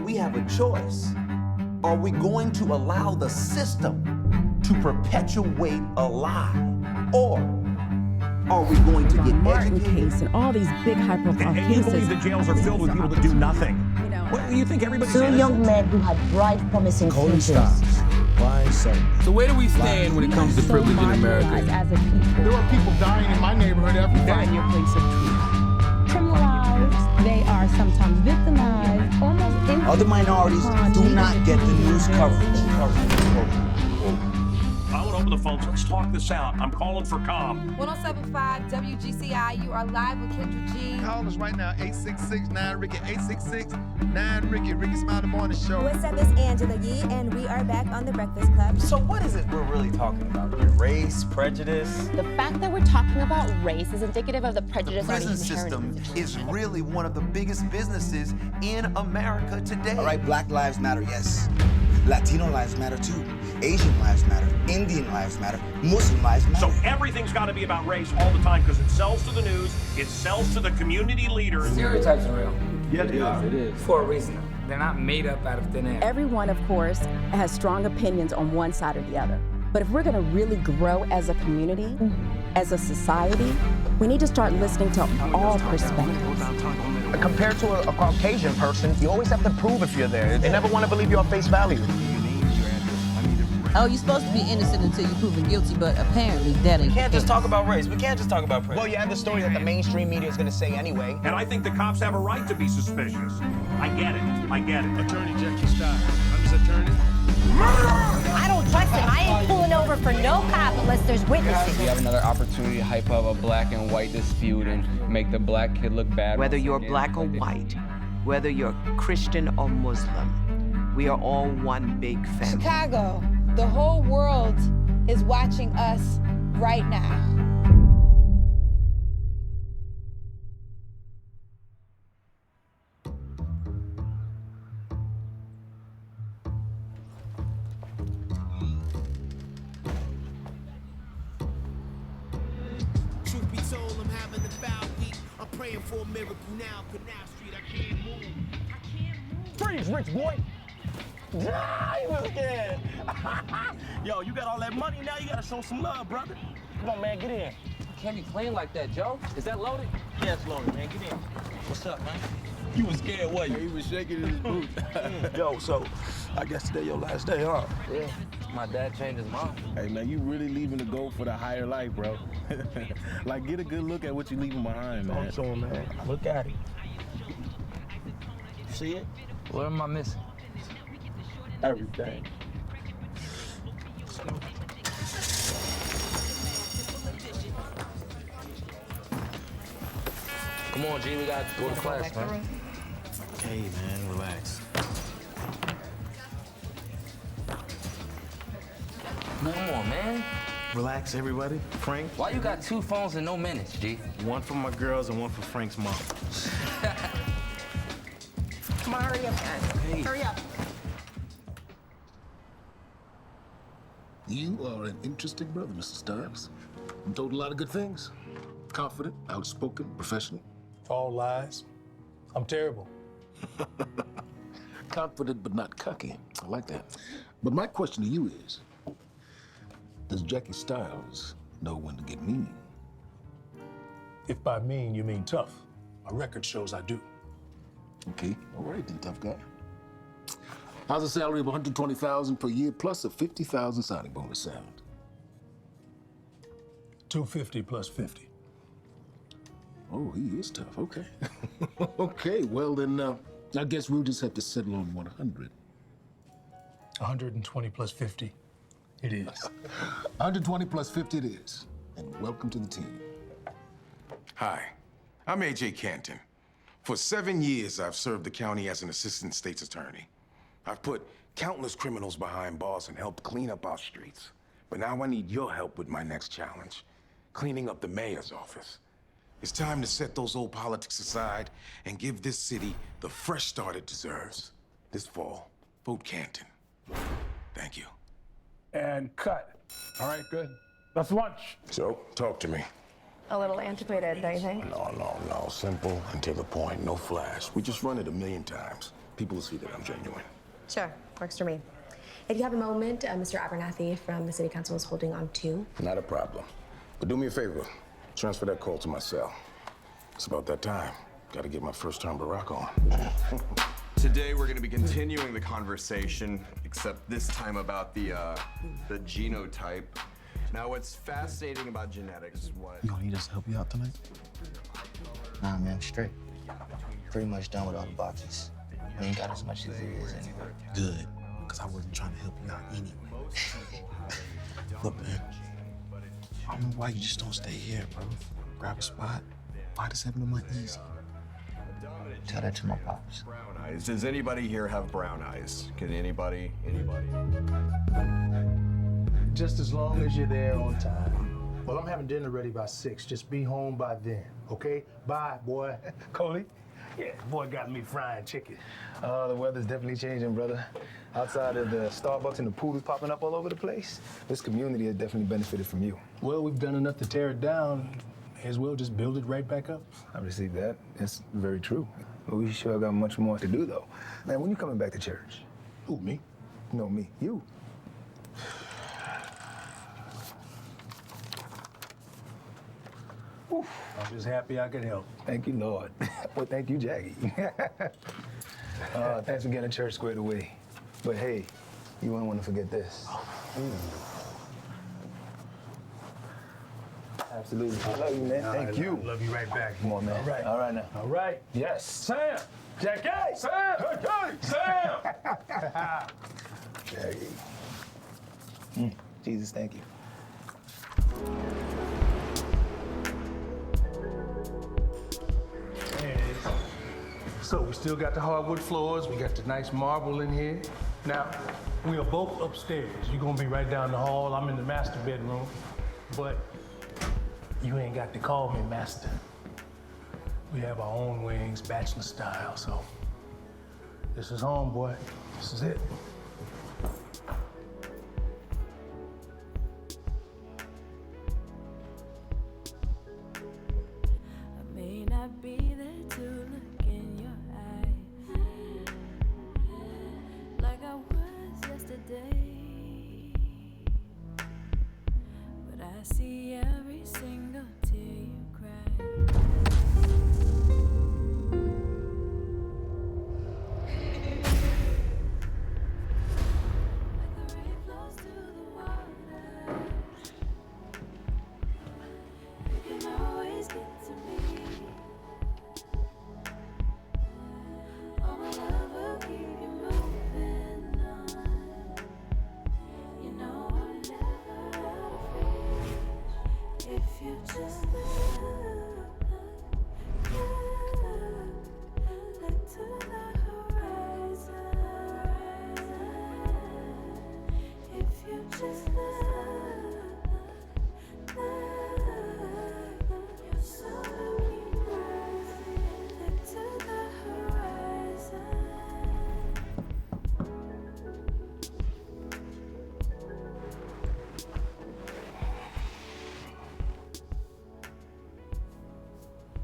we have a choice. Are we going to allow the system to perpetuate a lie? Or are we going to get Martin educated? case and all these big high-profile And cases. you believe the jails are filled with people that do nothing? What, you think everybody's Two innocent? young men who had bright, promising futures. Why so? So where do we stand when it comes to privilege in America? As a people. There are people dying in my neighborhood every day. Find your place of truth. Criminalized, they are sometimes victimized, almost in Other minorities do not get the news coverage. I want to open the phones. Let's talk this out. I'm calling for calm. 107.5 WGCI. You are live with Kendra G. Call us right now, 866-9-RICKY, 866-9-RICKY, Ricky Smile the Morning Show. What's up, it's Angela Yee, and we are back on The Breakfast Club. So what is it we're really talking about here? Race, prejudice? The fact that we're talking about race is indicative of the prejudice The prison already inherent system in the is situation. really one of the biggest businesses in America today. All right, Black lives matter, yes. Latino lives matter too. Asian lives matter. Indian lives matter. Muslim lives matter. So everything's got to be about race all the time because it sells to the news, it sells to the community leaders. Stereotypes are real. Yeah, it is. It is. For a reason. They're not made up out of thin air. Everyone, of course, has strong opinions on one side or the other. But if we're going to really grow as a community, as a society, we need to start listening to all perspectives. Compared to a Caucasian person, you always have to prove if you're there. They never want to believe you on face value. Oh, you're supposed to be innocent until you're proven guilty, but apparently that ain't. We can't just talk about race. We can't just talk about prejudice. Well, you have the story that the mainstream media is going to say anyway. And I think the cops have a right to be suspicious. I get it. I get it. Attorney Jackie Stein. I'm his attorney. I don't trust him. I ain't pulling over for no cop unless there's witnesses. We have another opportunity to hype up a black and white dispute and make the black kid look bad. Whether you're black or white, whether you're Christian or Muslim, we are all one big family. Chicago, the whole world is watching us right now. Truth be told, I'm having a foul week. I'm praying for a miracle now. Canal Street, I can't move. I can't move. Freeze, rich boy. Ah, he was scared. Yo, you got all that money now, you got to show some love, brother. Come on, man, get in. Can't be playing like that, Joe. Is that loaded? Yeah, it's loaded, man. Get in. What's up, man? You was scared, wasn't you? He was shaking in his boots. Yo, so I guess today your last day, huh? Yeah. My dad changed his mind. Hey, man, you really leaving to go for the higher life, bro. Like, get a good look at what you leaving behind, man. Talk to him, man. Look at it. See it? What am I missing? Everything. Come on, G, we gotta go to class, man. Okay, man, relax. Come on, man. Relax, everybody. Frank? Why you got two phones and no minutes, G? One for my girls and one for Frank's mom. Come on, hurry up, guys. Hey. Hurry up. You are an interesting brother, Mr. Stiles. I'm told a lot of good things. Confident, outspoken, professional. All lies. I'm terrible. Confident but not cocky. I like that. But my question to you is, does Jackie Stiles know when to get mean? If by mean you mean tough, my record shows I do. Okay, all right then, tough guy. How's a salary of $120,000 per year plus a $50,000 signing bonus sound? 250 plus 50. Oh, he is tough. Okay. Okay, well then, I guess we'll just have to settle on 100. 120 plus 50. It is. 120 plus 50 it is. And welcome to the team. Hi, I'm A.J. Canton. For 7 years, I've served the county as an assistant state's attorney. I've put countless criminals behind bars and helped clean up our streets. But now I need your help with my next challenge, cleaning up the mayor's office. It's time to set those old politics aside and give this city the fresh start it deserves. This fall, vote Canton. Thank you. And cut. All right, good. That's lunch. So, talk to me. A little antiquated, don't you think? No. Simple and to the point. No flash. We just run it 1,000,000 times. People will see that I'm genuine. Sure, works for me. If you have a moment, Mr. Abernathy from the City Council is holding on too. Not a problem. But do me a favor. Transfer that call to my cell. It's about that time. Gotta get my first-term Barack on. Today we're going to be continuing the conversation, except this time about the genotype. Now, what's fascinating about genetics is what... You gonna need us to help you out tonight? Nah, man, I'm straight. Pretty much done with all the boxes. We ain't got as much as it is anyway. Good, because I wasn't trying to help you out anyway. Look, man, I don't know why you just don't stay here, bro. Grab a spot. Why does having a month easy? Tell that to my pops. Brown eyes. Does anybody here have brown eyes? Can anybody? Just as long as you're there on time. Well, I'm having dinner ready by 6. Just be home by then, okay? Bye, boy. Coley? Yeah, boy got me frying chicken. The weather's definitely changing, brother. Outside of the Starbucks and the poodles popping up all over the place, this community has definitely benefited from you. Well, we've done enough to tear it down. May as well just build it right back up. I received that. That's very true. But we sure got much more to do, though. Man, when you coming back to church? Who, me? No, me. You. I'm just happy I could help. Thank you, Lord. Well, thank you, Jackie. Thanks for getting church squared away. But hey, you wouldn't want to forget this. Absolutely. I love you, man. Thank you. Love you right back. Come on, man. All right. All right now. All right. Yes. Sam! Jackie! Sam! Jackie! Sam! Jackie. Jesus, thank you. There it is. So we still got the hardwood floors. We got the nice marble in here. Now, we are both upstairs. You're gonna be right down the hall. I'm in the master bedroom. But you ain't got to call me master. We have our own wings, bachelor style, so this is home, boy. This is it. I may not be there to look in your eyes like I was yesterday, but I see every single tear you cry.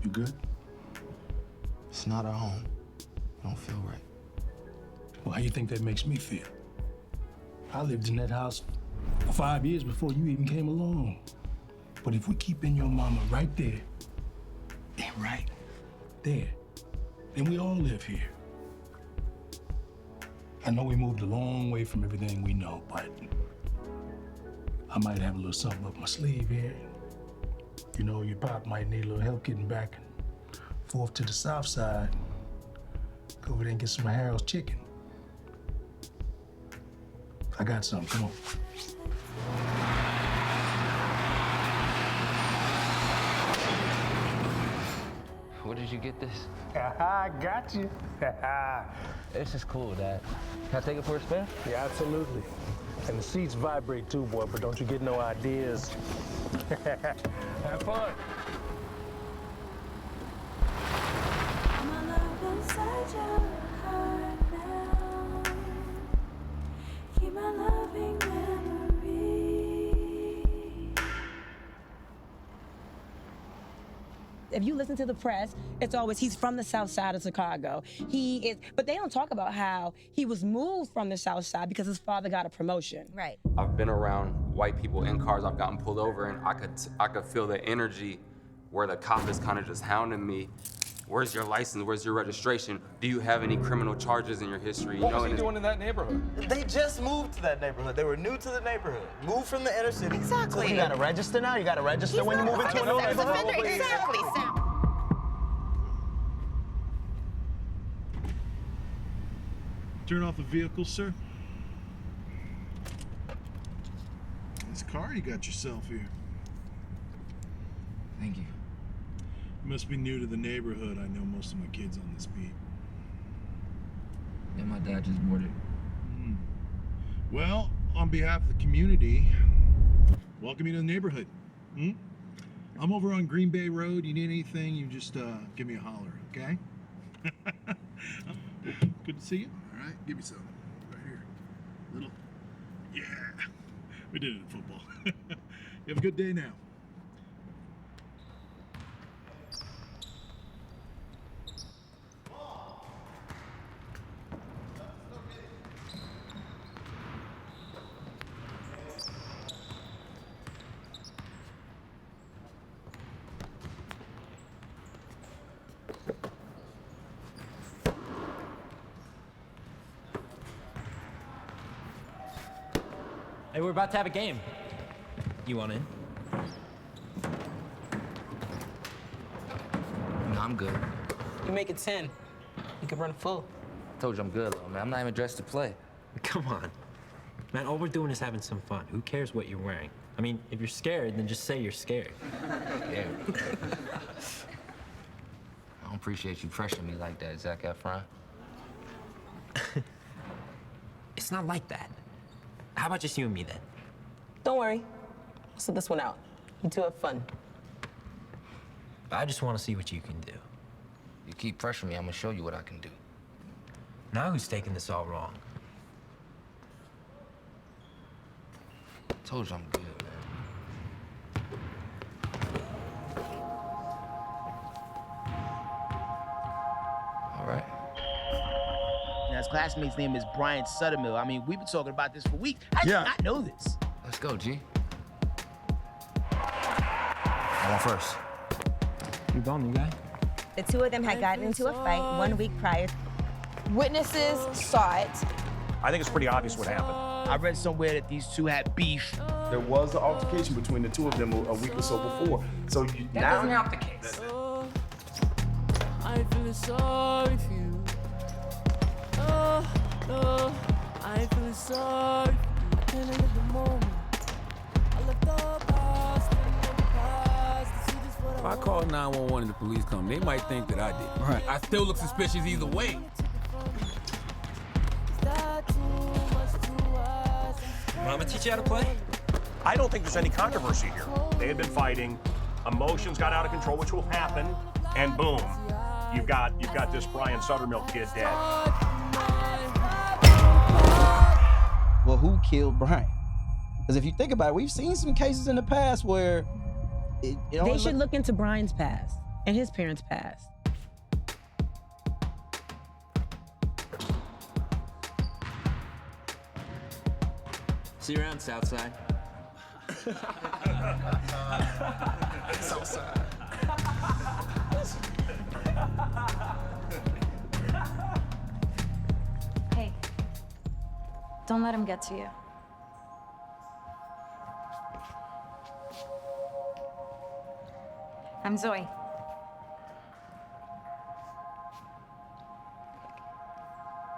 You good? It's not our home. I don't feel right. Well, how you think that makes me feel? I lived in that house for 5 years before you even came along. But if we keep in your mama right there, and right there, then we all live here. I know we moved a long way from everything we know, but I might have a little something up my sleeve here. You know, your pop might need a little help getting back and forth to the south side. Go over there and get some of Harold's chicken. I got something, come on. Where did you get this? I got you. This is cool, Dad. Can I take it for a spin? Yeah, absolutely. And the seats vibrate too, boy, but don't you get no ideas. Have fun. My love inside your heart now. Keep my loving memory. if you listen to the press, it's always he's from the South Side of Chicago. He is, but they don't talk about how he was moved from the South Side because his father got a promotion. Right. I've been around white people in cars. I've gotten pulled over, and I could feel the energy where the cop is kind of just hounding me. Where's your license? Where's your registration? Do you have any criminal charges in your history? What was he doing in that neighborhood? They just moved to that neighborhood. They were new to the neighborhood. Moved from the inner city. Exactly. So you gotta register now? You gotta register when you move into a new neighborhood? Exactly. Turn off the vehicle, sir. Nice car you got yourself here. Thank you. You must be new to the neighborhood. I know most of my kids on this beat. Yeah, my dad just bought it. Well, on behalf of the community, welcome you to the neighborhood. I'm over on Green Bay Road. You need anything, you just give me a holler, okay? Good to see you. All right, give me some. Right here. Little. Yeah. We did it in football. You have a good day now. Hey, we're about to have a game. You want in? No, I'm good. You make it 10. You can run full. Told you I'm good, though, man. I'm not even dressed to play. Come on. Man, all we're doing is having some fun. Who cares what you're wearing? I mean, if you're scared, then just say you're scared. Yeah. I don't appreciate you pressuring me like that, Zac Efron. It's not like that. How about just you and me, then? Don't worry. I'll sit this one out. You two have fun. I just want to see what you can do. You keep pressuring me, I'm gonna show you what I can do. Now who's taking this all wrong? Told you I'm good, man. All right. Now, his classmate's name is Brian Suttermill. I mean, we've been talking about this for weeks. I did not know this. Let's go, G. I'm on first. You bum, you guy? The two of them had gotten into a fight 1 week prior. Witnesses saw it. I think it's pretty obvious what happened. I read somewhere that these two had beef. There was an altercation between the two of them a week or so before. So you That doesn't help the case. I feel sorry for you. Oh, I feel sorry. I can't live the moment. I left the past in the past. To see this what If I call 911 and the police come, they might think that I did. Right. I still look suspicious either way. Mama teach you how to play? I don't think there's any controversy here. They had been fighting, emotions got out of control, which will happen, and boom, you've got this Brian Suttermill kid dead. Well, who killed Brian? Because if you think about it, we've seen some cases in the past where They should look into Brian's past and his parents' past. See you around, Southside. Southside. Hey, don't let him get to you. I'm Zoe.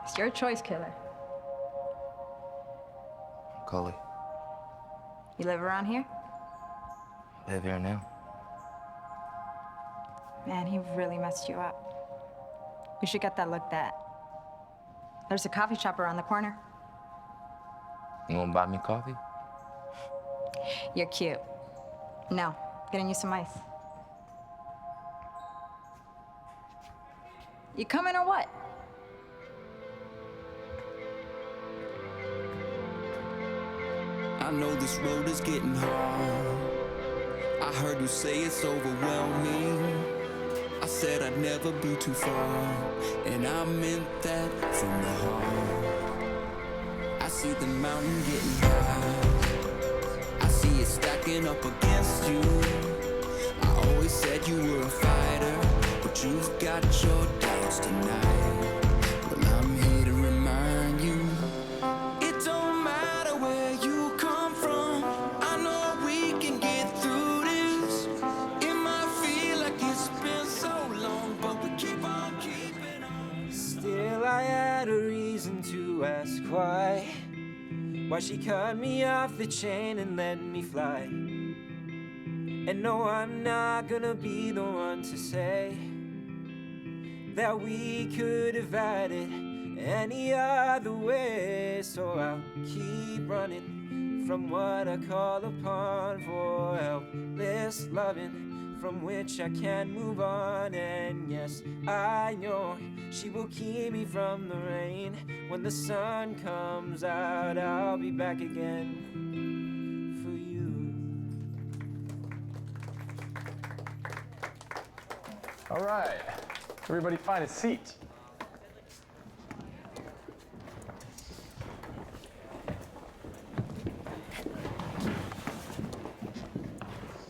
It's your choice, killer. Cully, You live around here? live here now. Man, he really messed you up. We should get that looked at. There's a coffee shop around the corner. You wanna buy me coffee? You're cute. No, getting you some ice. You coming or what? I know this road is getting hard. I heard you say it's overwhelming. said I'd never be too far, and I meant that from the heart. I see the mountain getting high, I see it stacking up against you. I always said you were a fighter, but you've got your doubts tonight. Well, I'm here to remind you, it don't matter where you come from. I know we can get through this. It might feel like it's been so long, but we keep on keeping on. Still, I had a reason to ask why she cut me off the chain and let me fly. And no, I'm not gonna be the one to say that we could have had it any other way. So I'll keep running from what I call upon for helpless loving, from which I can't move on. And yes, I know she will keep me from the rain. When the sun comes out, I'll be back again for you. All right, everybody find a seat.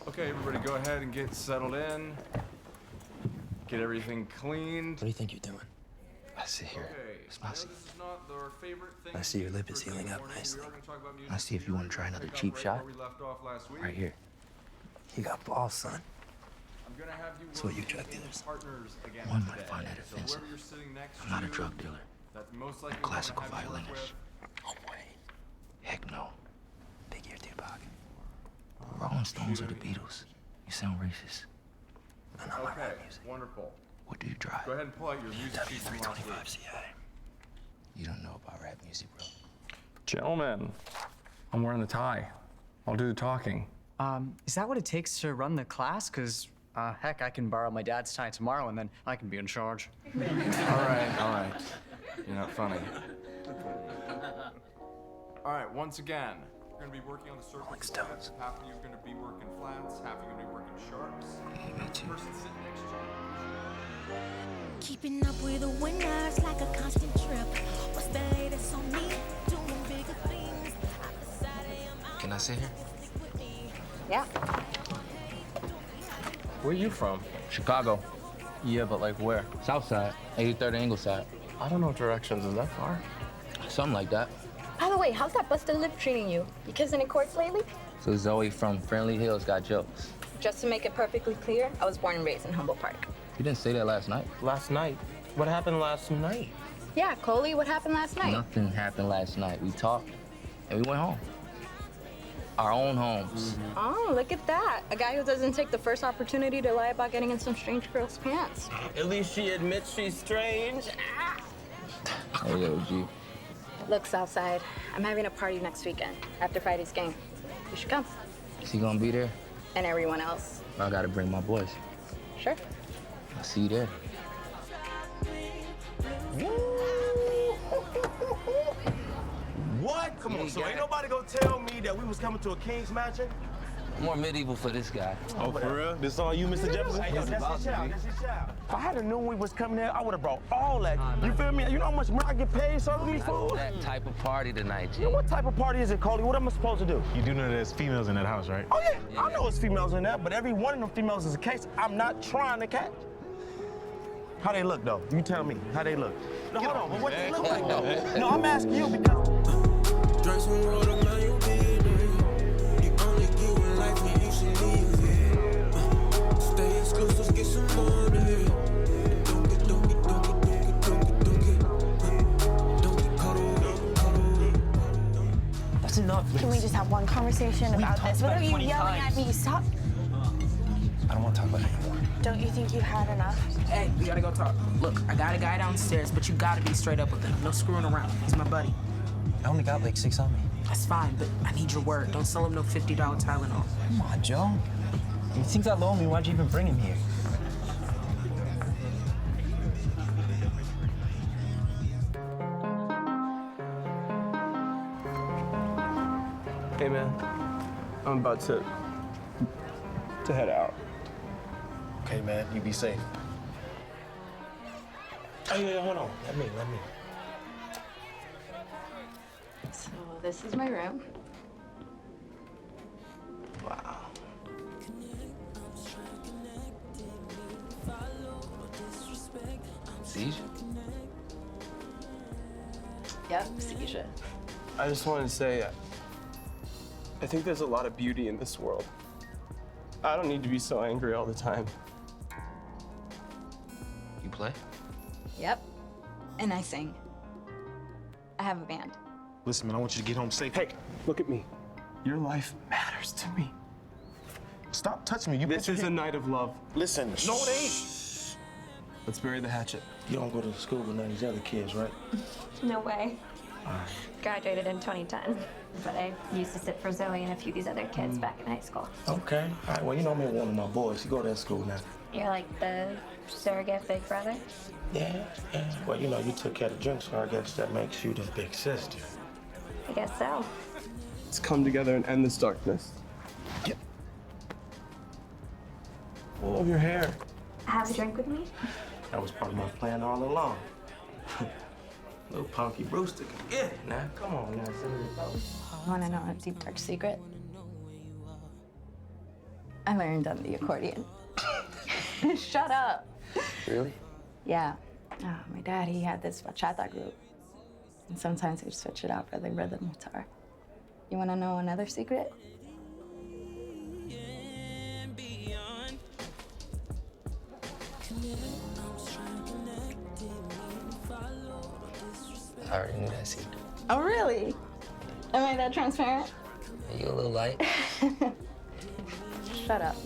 Okay, everybody go ahead and get settled in. Get everything cleaned. What do you think you're doing? I see here. I see your lip is healing up nicely. I see if you want to try another cheap shot. Right here. You got balls, son. That's what you drug dealers. One might find that offensive. I'm not a drug dealer. I'm a classical violinist. No way. Heck no. Big ear Tupac. Rolling Stones or the Beatles. You sound racist. I know my rap music. Wonderful. What do you drive? Go ahead and pull out your music sheet from last week. You don't know about rap music, bro. Gentlemen, I'm wearing the tie. I'll do the talking. Is that what it takes to run the class? Because, heck, I can borrow my dad's tie tomorrow and then I can be in charge. All right. You're not funny. All right, once again, we're gonna be working on the circles. Half of you are gonna be working flats, half of you are gonna be working sharps. The person sitting next to you. Keeping up with the winners like a constant trip. What's the latest on me? Doing bigger things. I decided Can I sit here? Yeah. Where are you from? Chicago. Yeah, but like where? Southside. 83rd and Ingleside. I don't know directions. Is that far? Something like that. By the way, how's that busted lip treating you? You kissing in courts lately? So Zoe from Friendly Hills got jokes. Just to make it perfectly clear, I was born and raised in Humboldt Park. You didn't say that last night. Last night? What happened last night? Yeah, Coley, what happened last night? Nothing happened last night. We talked and we went home. Our own homes. Oh, look at that. A guy who doesn't take the first opportunity to lie about getting in some strange girl's pants. At least she admits she's strange. Hey, yo, G. Look, Southside, I'm having a party next weekend after Friday's game. You should come. Is he gonna be there? And everyone else. I gotta bring my boys. Sure. I'll see you there. What? Come on, so ain't nobody gonna tell me that we was coming to a King's matching? More medieval for this guy. Oh, for real? This all you, Mr. Jefferson? Hey, That's about his to child. be. That's his child. If I had known we was coming there, I would have brought all that. You feel me? You know how much money I get paid serving these fools? That type of party tonight, G. Yeah, what type of party is it, Cody? What am I supposed to do? You do know there's females in that house, right? Oh, yeah. I know it's females in there, but every one of them females is a case I'm not trying to catch. How they look, though? You tell me. How they look? No, hold on. But what they look like, though? No, I'm asking you because... Drink some water, man, you business. You only get one life when you should leave it. Stay exclusive, get some money. Don't get caught up. That's enough. Can we just have one conversation about this? What are you yelling at me? Stop. I don't want to talk about it anymore. Don't you think you had enough? Hey, we gotta go talk. Look, I got a guy downstairs, but you gotta be straight up with him. No screwing around. He's my buddy. I only got like 6 on me. That's fine, but I need your word. Don't sell him no $50 Tylenol. Come on, Joe. You think that low on me? Why'd you even bring him here? Hey, man. I'm about to head out. Okay, man, you be safe. Oh, yeah, hold on. Let me. So this is my room. Wow. Seizure? Yep, seizure. I just wanted to say, I think there's a lot of beauty in this world. I don't need to be so angry all the time. You play? Yep. And I sing. I have a band. Listen, man, I want you to get home safe. Hey, look at me. Your life matters to me. Stop touching me. This is a night of love. Listen. No, it ain't. Let's bury the hatchet. You don't go to school with none of these other kids, right? No way. Graduated in 2010, but I used to sit for Zoe and a few of these other kids back in high school. Okay. All right, well, you know me, one of my boys. You go to that school now. You're like the surrogate big brother? Yeah. Well, you know, you took care of the drinks, so I guess that makes you the big sister. I guess so. Let's come together and end this darkness. Yep. Pull over your hair. Have a drink with me? That was part of my plan all along. Little Punky Brewster can get it now. Come on now, Wanna know a deep dark secret? I learned on the accordion. Shut up. Really? Yeah. My dad, he had this bachata group. And sometimes he'd switch it out for the rhythm guitar. You wanna know another secret? I already knew that secret. Oh, really? Am I that transparent? Are you a little light? Shut up.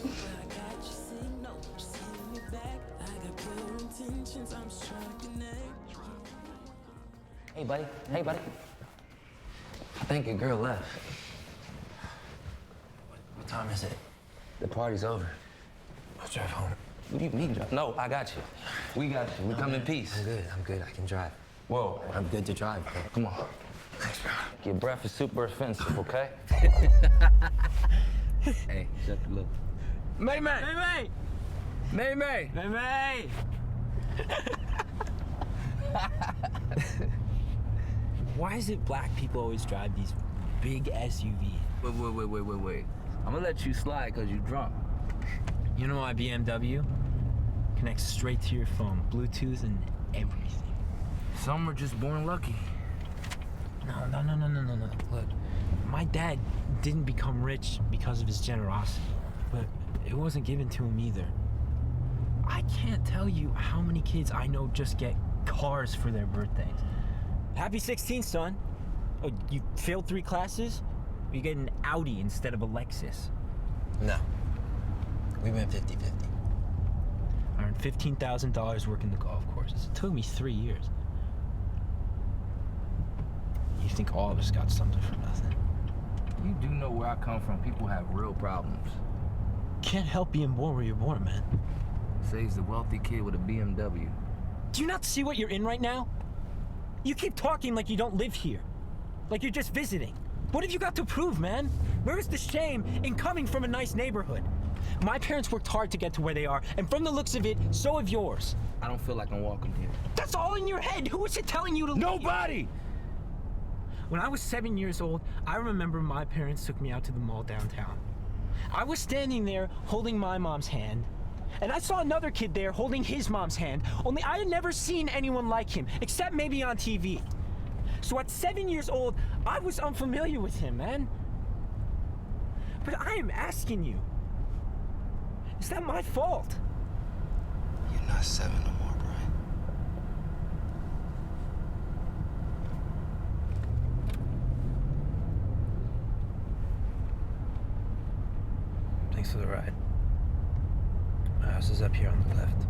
Hey, buddy. Hey, buddy. I think your girl left. What time is it? The party's over. I'll drive home. What do you mean, drive? No, I got you. We got you. We come in peace. I'm good. I can drive. Whoa. I'm good to drive, bro. Come on. Thanks, bro. Your breath is super offensive, okay? Hey, shut the look. May May! May May! May May! May May! Why is it black people always drive these big SUVs? Wait. I'm gonna let you slide because you're drunk. You know my BMW connects straight to your phone, Bluetooth and everything. Some are just born lucky. No. Look, my dad didn't become rich because of his generosity, but it wasn't given to him either. I can't tell you how many kids I know just get cars for their birthdays. Happy 16th, son. Oh, you failed 3 classes? You get an Audi instead of a Lexus. No. We went 50-50. I earned $15,000 working the golf courses. It took me 3 years. You think all of us got something for nothing? You do know where I come from. People have real problems. Can't help being born where you're born, man. Says the wealthy kid with a BMW. Do you not see what you're in right now? You keep talking like you don't live here. Like you're just visiting. What have you got to prove, man? Where is the shame in coming from a nice neighborhood? My parents worked hard to get to where they are, and from the looks of it, so have yours. I don't feel like I'm welcome here. That's all in your head. Who is it telling you to leave? Nobody! When I was 7 years old, I remember my parents took me out to the mall downtown. I was standing there holding my mom's hand, and I saw another kid there holding his mom's hand, only I had never seen anyone like him, except maybe on TV. So at 7 years old, I was unfamiliar with him, man. But I am asking you, is that my fault? You're not 7 no more, Brian. Thanks for the ride. My house is up here on the left.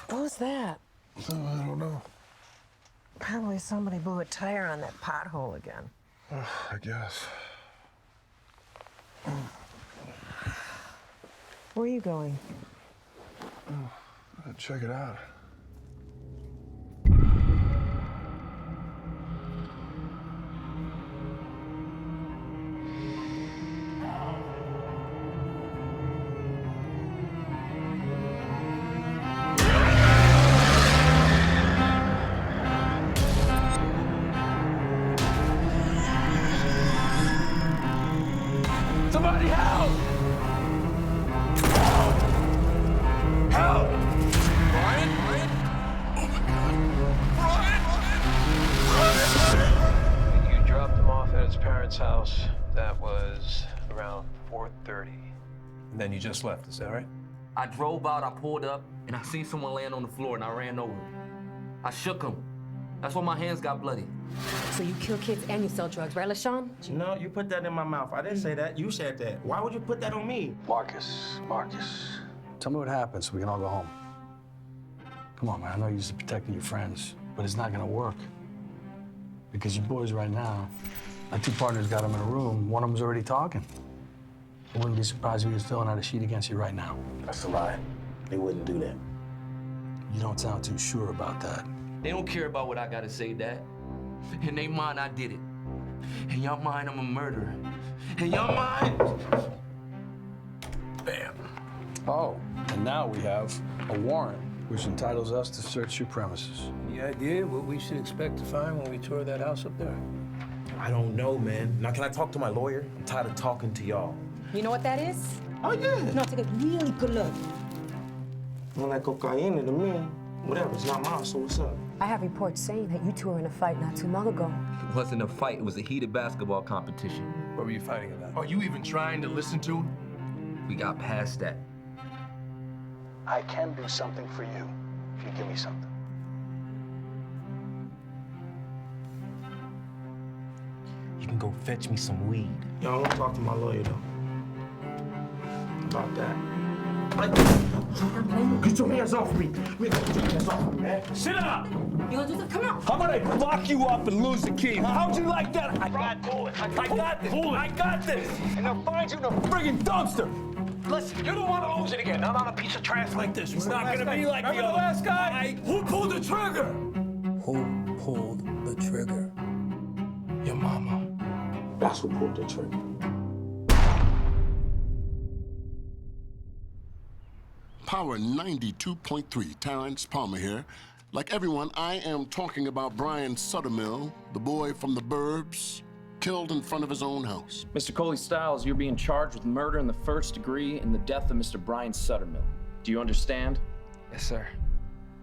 What was that? Oh, I don't know. Probably somebody blew a tire on that pothole again. I guess. Where are you going? Check it out. Somebody help! Help! Help! Brian? Brian? Oh my God. You dropped him off at his parents' house. That was around 4:30. And then you just left, is that right? I drove out, I pulled up, and I seen someone laying on the floor, and I ran over. I shook him. That's why my hands got bloody. So you kill kids and you sell drugs, right, LaShawn? No, you put that in my mouth. I didn't say that. You said that. Why would you put that on me? Marcus. Tell me what happened so we can all go home. Come on, man. I know you're just protecting your friends, but it's not gonna work. Because you boys right now, my two partners got them in a room. One of them's already talking. I wouldn't be surprised if he was filling out a sheet against you right now. That's a lie. They wouldn't do that. You don't sound too sure about that. They don't care about what I gotta say, Dad. In their mind, I did it. In your mind, I'm a murderer. In your mind... Bam. Oh, and now we have a warrant, which entitles us to search your premises. Any idea what we should expect to find when we tour that house up there? I don't know, man. Now, can I talk to my lawyer? I'm tired of talking to y'all. You know what that is? Oh, yeah. No, take a really good look. Well, like cocaine to me. Whatever, it's not mine, so what's up? I have reports saying that you two were in a fight not too long ago. It wasn't a fight, it was a heated basketball competition. What were you fighting about? Are you even trying to listen to him? We got past that. I can do something for you if you give me something. You can go fetch me some weed. Yo, I want to talk to my lawyer, though. About that. Get your hands off me. Get your hands off me, man. Sit up! You gonna do that? Come on. How about I lock you up and lose the key? How'd you like that? I got this. I got this. And they'll find you in a friggin' dumpster. Listen, you don't want to lose it again. Not on a piece of trash like this. It's not gonna be like the last guy. Who pulled the trigger? Who pulled the trigger? Your mama. That's who pulled the trigger. Power 92.3, Terrence Palmer here. Like everyone, I am talking about Brian Suttermill, the boy from the burbs, killed in front of his own house. Mr. Coley Stiles, you're being charged with murder in the first degree in the death of Mr. Brian Suttermill. Do you understand? Yes, sir.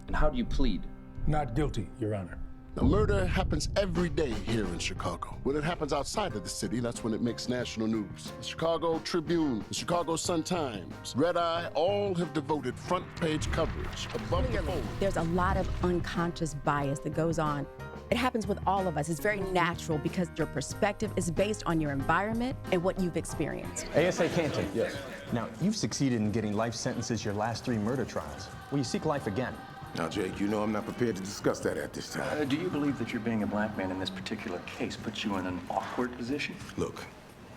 And how do you plead? Not guilty, Your Honor. Now, murder happens every day here in Chicago. When it happens outside of the city, that's when it makes national news. The Chicago Tribune, the Chicago Sun-Times, Red Eye, all have devoted front page coverage above the fold. There's a lot of unconscious bias that goes on. It happens with all of us. It's very natural because your perspective is based on your environment and what you've experienced. ASA Canton. Yes. Now, you've succeeded in getting life sentences your last 3 murder trials. Will you seek life again? Now, Jake, you know I'm not prepared to discuss that at this time. Do you believe that your being a black man in this particular case puts you in an awkward position? Look,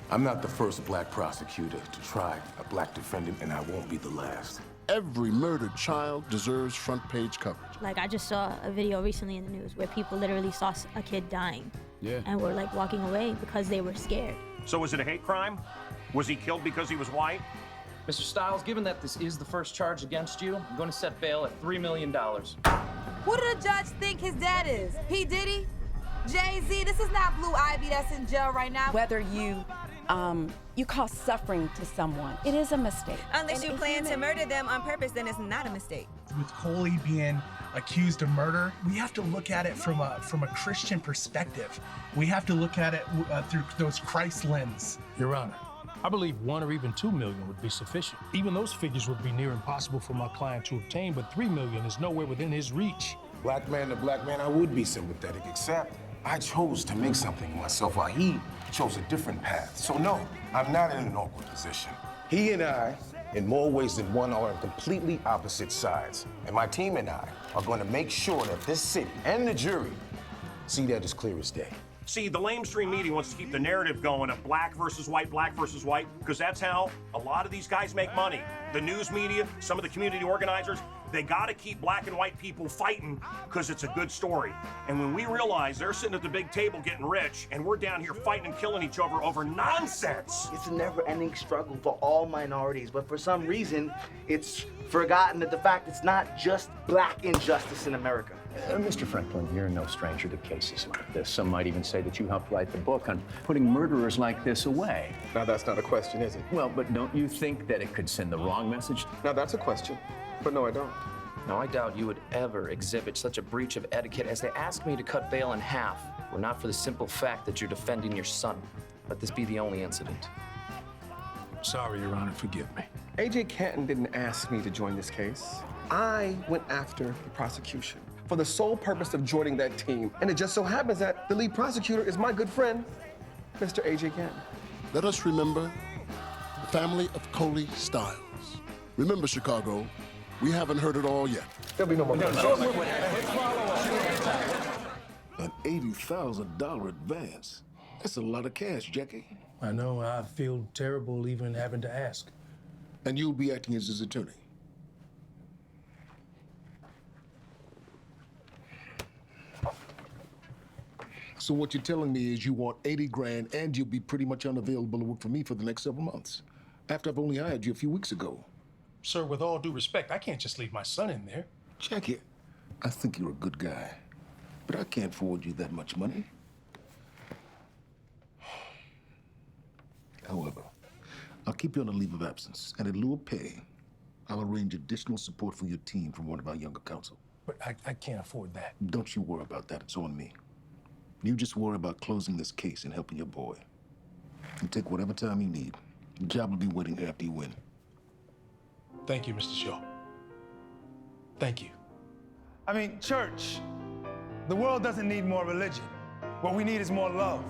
I'm not the first black prosecutor to try a black defendant, and I won't be the last. Every murdered child deserves front page coverage. Like, I just saw a video recently in the news where people literally saw a kid dying. Yeah. And were like walking away because they were scared. So was it a hate crime? Was he killed because he was white? Mr. Stiles, given that this is the first charge against you, I'm going to set bail at $3 million. Who do the judge think his dad is? P. Diddy? Jay-Z? This is not Blue Ivy that's in jail right now. Whether you cause suffering to someone, it is a mistake. Unless you plan to murder them on purpose, then it's not a mistake. With Coley being accused of murder, we have to look at it from a Christian perspective. We have to look at it through those Christ lens. Your Honor, I believe 1 or even 2 million would be sufficient. Even those figures would be near impossible for my client to obtain, but 3 million is nowhere within his reach. Black man to black man, I would be sympathetic, except I chose to make something of myself while he chose a different path. So no, I'm not in an awkward position. He and I, in more ways than one, are on completely opposite sides. And my team and I are going to make sure that this city and the jury see that as clear as day. See, the lamestream media wants to keep the narrative going of black versus white, because that's how a lot of these guys make money. The news media, some of the community organizers, They got to keep black and white people fighting because it's a good story. And when we realize they're sitting at the big table getting rich and we're down here fighting and killing each other over nonsense. It's a never-ending struggle for all minorities, but for some reason, it's forgotten that the fact it's not just black injustice in America. Mr. Franklin, you're no stranger to cases like this. Some might even say that you helped write the book on putting murderers like this away. Now, that's not a question, is it? Well, but don't you think that it could send the wrong message? Now, that's a question, but no, I don't. Now, I doubt you would ever exhibit such a breach of etiquette as they asked me to cut bail in half, were not for the simple fact that you're defending your son. Let this be the only incident. Sorry, Your Honor, forgive me. A.J. Canton didn't ask me to join this case. I went after the prosecution for the sole purpose of joining that team. And it just so happens that the lead prosecutor is my good friend, Mr. A.J. Canton. Let us remember the family of Coley Styles. Remember, Chicago, we haven't heard it all yet. There'll be no more. No. An $80,000 advance. That's a lot of cash, Jackie. I know, I feel terrible even having to ask. And you'll be acting as his attorney. So what you're telling me is you want 80 grand and you'll be pretty much unavailable to work for me for the next several months, after I've only hired you a few weeks ago. Sir, with all due respect, I can't just leave my son in there. Jackie, I think you're a good guy, but I can't forward you that much money. However, I'll keep you on a leave of absence, and in lieu of pay, I'll arrange additional support for your team from one of our younger counsel. But I can't afford that. Don't you worry about that, it's on me. You just worry about closing this case and helping your boy. You take whatever time you need. The job will be waiting after you win. Thank you, Mr. Shaw. Thank you. I mean, church, the world doesn't need more religion. What we need is more love.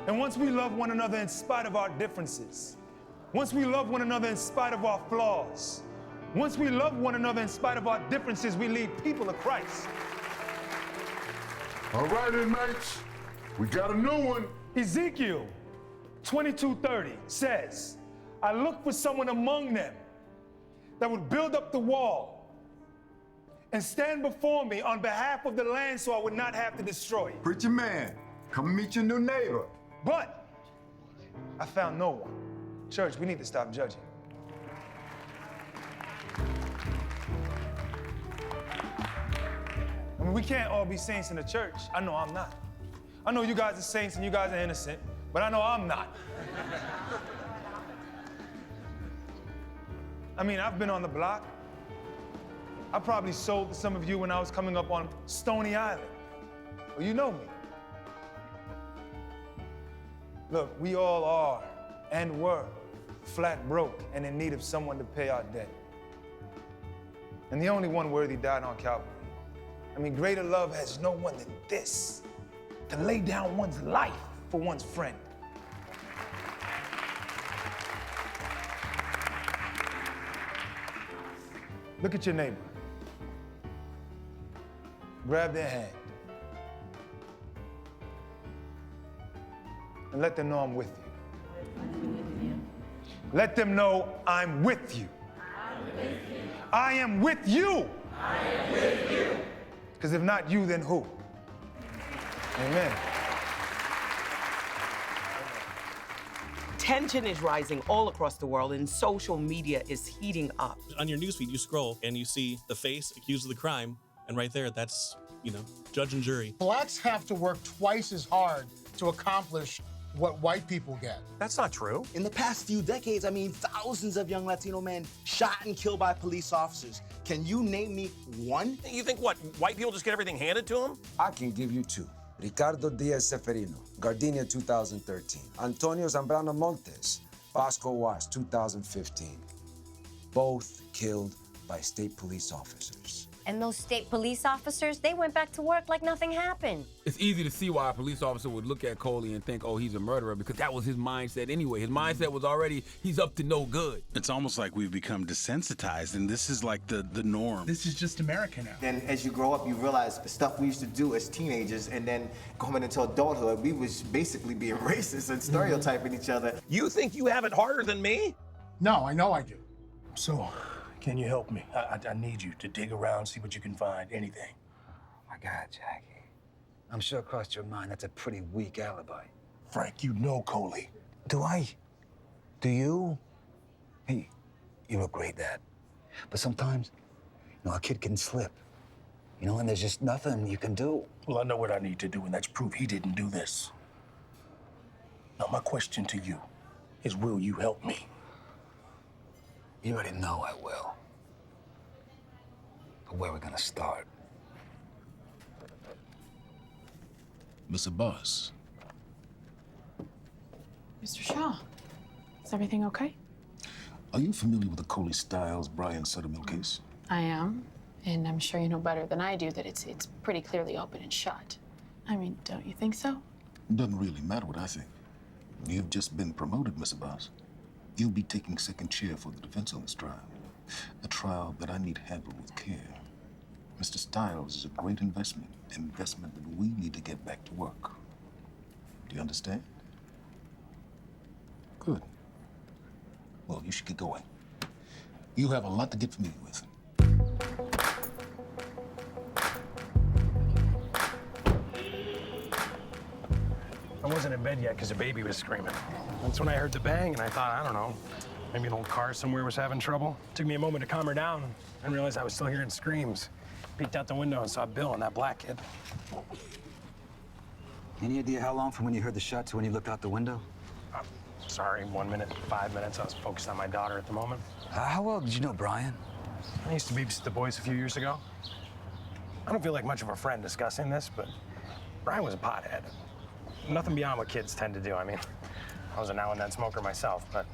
And once we love one another in spite of our differences, once we love one another in spite of our flaws, once we love one another in spite of our differences, we lead people to Christ. All right, inmates, we got a new one. Ezekiel 22:30 says, I looked for someone among them that would build up the wall and stand before me on behalf of the land so I would not have to destroy it. Preacher man, come meet your new neighbor. But I found no one. Church, we need to stop judging. I mean, we can't all be saints in the church. I know I'm not. I know you guys are saints and you guys are innocent, but I know I'm not. I mean, I've been on the block. I probably sold to some of you when I was coming up on Stony Island. Well, you know me. Look, we all are and were flat broke and in need of someone to pay our debt. And the only one worthy died on Calvary. I mean, greater love has no one than this, to lay down one's life for one's friend. Look at your neighbor. Grab their hand. And let them know I'm with you. Let them know I'm with you. I am with you. I am with you. Because if not you, then who? Amen. Tension is rising all across the world, and social media is heating up. On your newsfeed, you scroll and you see the face accused of the crime, and right there, that's, judge and jury. Blacks have to work twice as hard to accomplish what white people get. That's not true. In the past few decades, thousands of young Latino men shot and killed by police officers. Can you name me one? You think what, white people just get everything handed to them? I can give you two. Ricardo Diaz-Seferino, Gardenia 2013. Antonio Zambrano Montes, Bosco Wars 2015. Both killed by state police officers. And those state police officers, they went back to work like nothing happened. It's easy to see why a police officer would look at Coley and think, oh, he's a murderer, because that was his mindset anyway. His mindset was already, he's up to no good. It's almost like we've become desensitized, and this is like the norm. This is just America now. Then as you grow up, you realize the stuff we used to do as teenagers, and then coming into adulthood, we was basically being racist and stereotyping each other. You think you have it harder than me? No, I know I do. So, Can you help me? I need you to dig around, see what you can find, anything. My God, Jackie. I'm sure it crossed your mind that's a pretty weak alibi. Frank, you know Coley. Do I? Do you? Hey, you're a great dad. But sometimes, a kid can slip. And there's just nothing you can do. Well, I know what I need to do, and that's prove he didn't do this. Now, my question to you is, will you help me? You already know I will. But where are we gonna start? Mr. Boss. Mr. Shaw, is everything okay? Are you familiar with the Coley Styles Brian Suttermill case? I am, and I'm sure you know better than I do that it's pretty clearly open and shut. I mean, don't you think so? Doesn't really matter what I think. You've just been promoted, Mr. Boss. You'll be taking second chair for the defense on this trial. A trial that I need handled with care. Mr. Styles is a great investment that we need to get back to work. Do you understand? Good. Well, you should get going. You have a lot to get familiar with. I wasn't in bed yet because the baby was screaming. That's when I heard the bang, and I thought, I don't know, maybe an old car somewhere was having trouble. Took me a moment to calm her down and realized I was still hearing screams. Peeked out the window and saw Bill and that black kid. Any idea how long from when you heard the shot to when you looked out the window? Sorry, 1 minute, 5 minutes. I was focused on my daughter at the moment. How well did you know Brian? I used to babysit the boys a few years ago. I don't feel like much of a friend discussing this, but Brian was a pothead. Nothing beyond what kids tend to do. I mean, I was a now and then smoker myself, but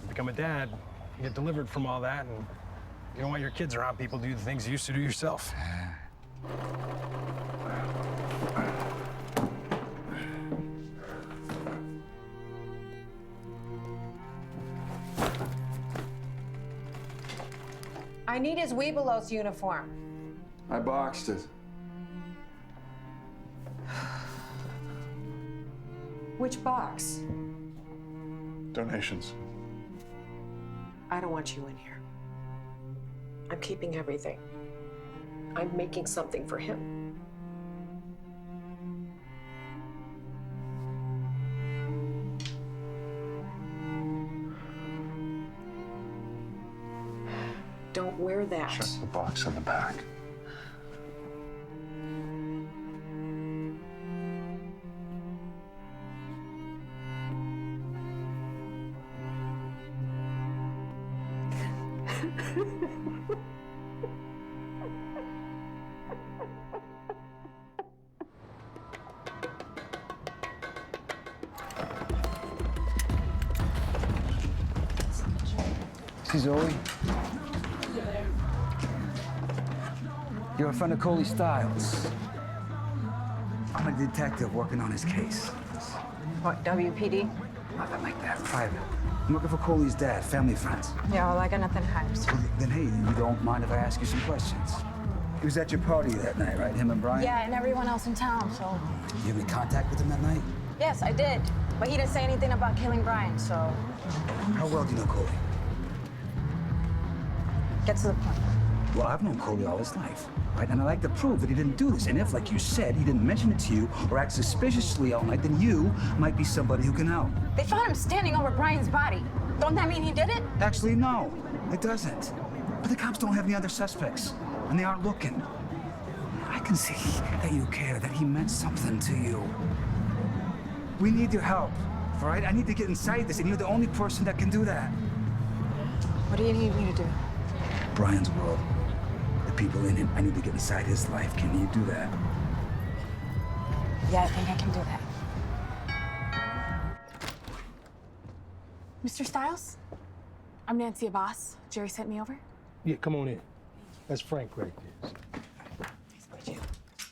you become a dad, you get delivered from all that, and you don't want your kids around people to do the things you used to do yourself. I need his Webelos uniform. I boxed it. Which box? Donations. I don't want you in here. I'm keeping everything. I'm making something for him. Don't wear that. Check the box on the back. See, Zoe? You're a friend of Coley Styles. I'm a detective working on his case. What, WPD? Nothing like that, private. I'm working for Coley's dad, family friends. Yeah, well, I got nothing to hide. So. Then, hey, you don't mind if I ask you some questions? He was at your party that night, right? Him and Brian? Yeah, and everyone else in town, so. You have any contact with him that night? Yes, I did. But he didn't say anything about killing Brian, so. How well do you know Coley? Get to the point. Well, I've known Coley all his life, right? And I like to prove that he didn't do this. And if, like you said, he didn't mention it to you or act suspiciously all night, then you might be somebody who can help. They found him standing over Brian's body. Don't that mean he did it? Actually, no, it doesn't. But the cops don't have any other suspects, and they aren't looking. I can see that you care, that he meant something to you. We need your help, all right? I need to get inside this, and you're the only person that can do that. What do you need me to do? Brian's world, the people in it, I need to get inside his life. Can you do that? Yeah, I think I can do that. Mr. Styles? I'm Nancy Abbas. Jerry sent me over. Yeah, come on in. That's Frank right there. Nice to meet you.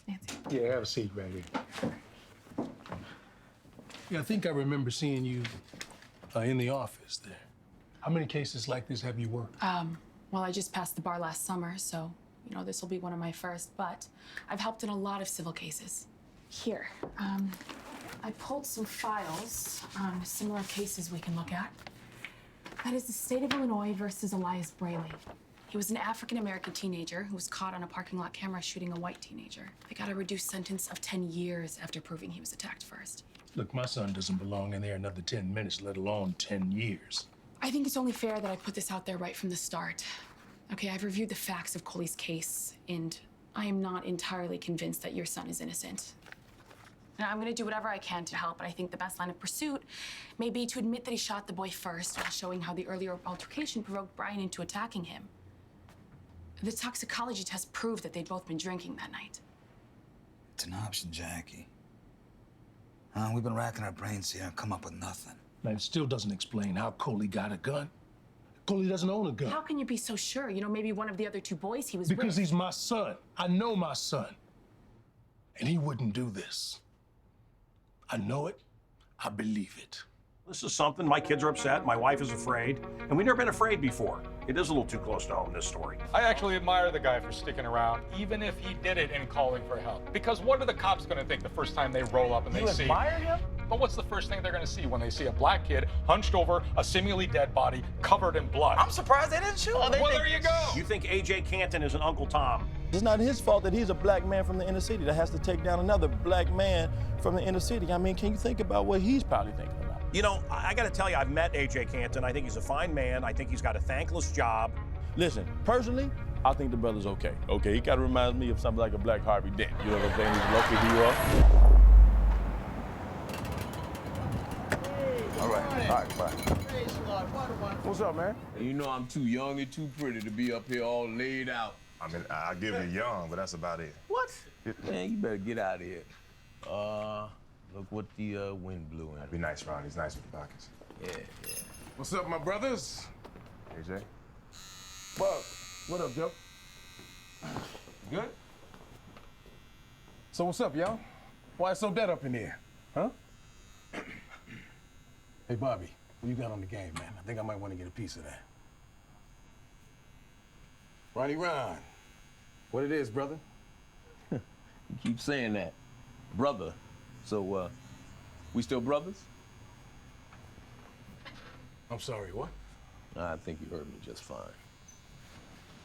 Nancy. Yeah, have a seat right here. Yeah, I think I remember seeing you in the office there. How many cases like this have you worked? Well, I just passed the bar last summer, so, this will be one of my first, but I've helped in a lot of civil cases. Here, I pulled some files on similar cases we can look at. That is the state of Illinois versus Elias Braley. He was an African-American teenager who was caught on a parking lot camera shooting a white teenager. They got a reduced sentence of 10 years after proving he was attacked first. Look, my son doesn't belong in there another 10 minutes, let alone 10 years. I think it's only fair that I put this out there right from the start. Okay, I've reviewed the facts of Coley's case, and I am not entirely convinced that your son is innocent. And I'm gonna do whatever I can to help, but I think the best line of pursuit may be to admit that he shot the boy first while showing how the earlier altercation provoked Brian into attacking him. The toxicology test proved that they'd both been drinking that night. It's an option, Jackie. We've been racking our brains here and come up with nothing. Now, it still doesn't explain how Coley got a gun. Coley doesn't own a gun. How can you be so sure? You know, maybe one of the other two boys he was Because with. he's my son. I know my son. And he wouldn't do this. I know it. I believe it. This is something. My kids are upset. My wife is afraid. And we've never been afraid before. It is a little too close to home, this story. I actually admire the guy for sticking around, even if he did it and calling for help. Because what are the cops going to think the first time they roll up and they see... You admire him? But what's the first thing they're going to see when they see a black kid hunched over a seemingly dead body covered in blood? I'm surprised they didn't shoot him. Well, there you go. You think A.J. Canton is an Uncle Tom? It's not his fault that he's a black man from the inner city that has to take down another black man from the inner city. I mean, can you think about what he's probably thinking about? You know, I got to tell you, I've met A.J. Canton. I think he's a fine man. I think he's got a thankless job. Listen, personally, I think the brother's okay. Okay, he kind of reminds me of something like a black Harvey Dent. You know what I'm saying? He's a local hero. All right, bye. What's up, man? You know I'm too young and too pretty to be up here all laid out. I mean, I'll give you young, but that's about it. What? Man, you better get out of here. Look what the wind blew in. Be nice, Ron. He's nice with the pockets. Yeah. What's up, my brothers? AJ? What up, Joe? Good? So what's up, y'all? Why it's so dead up in here? Huh? Hey, Bobby, what you got on the game, man? I think I might want to get a piece of that. Ronnie Ron, what it is, brother? You keep saying that. Brother. So, we still brothers? I'm sorry, what? I think you heard me just fine.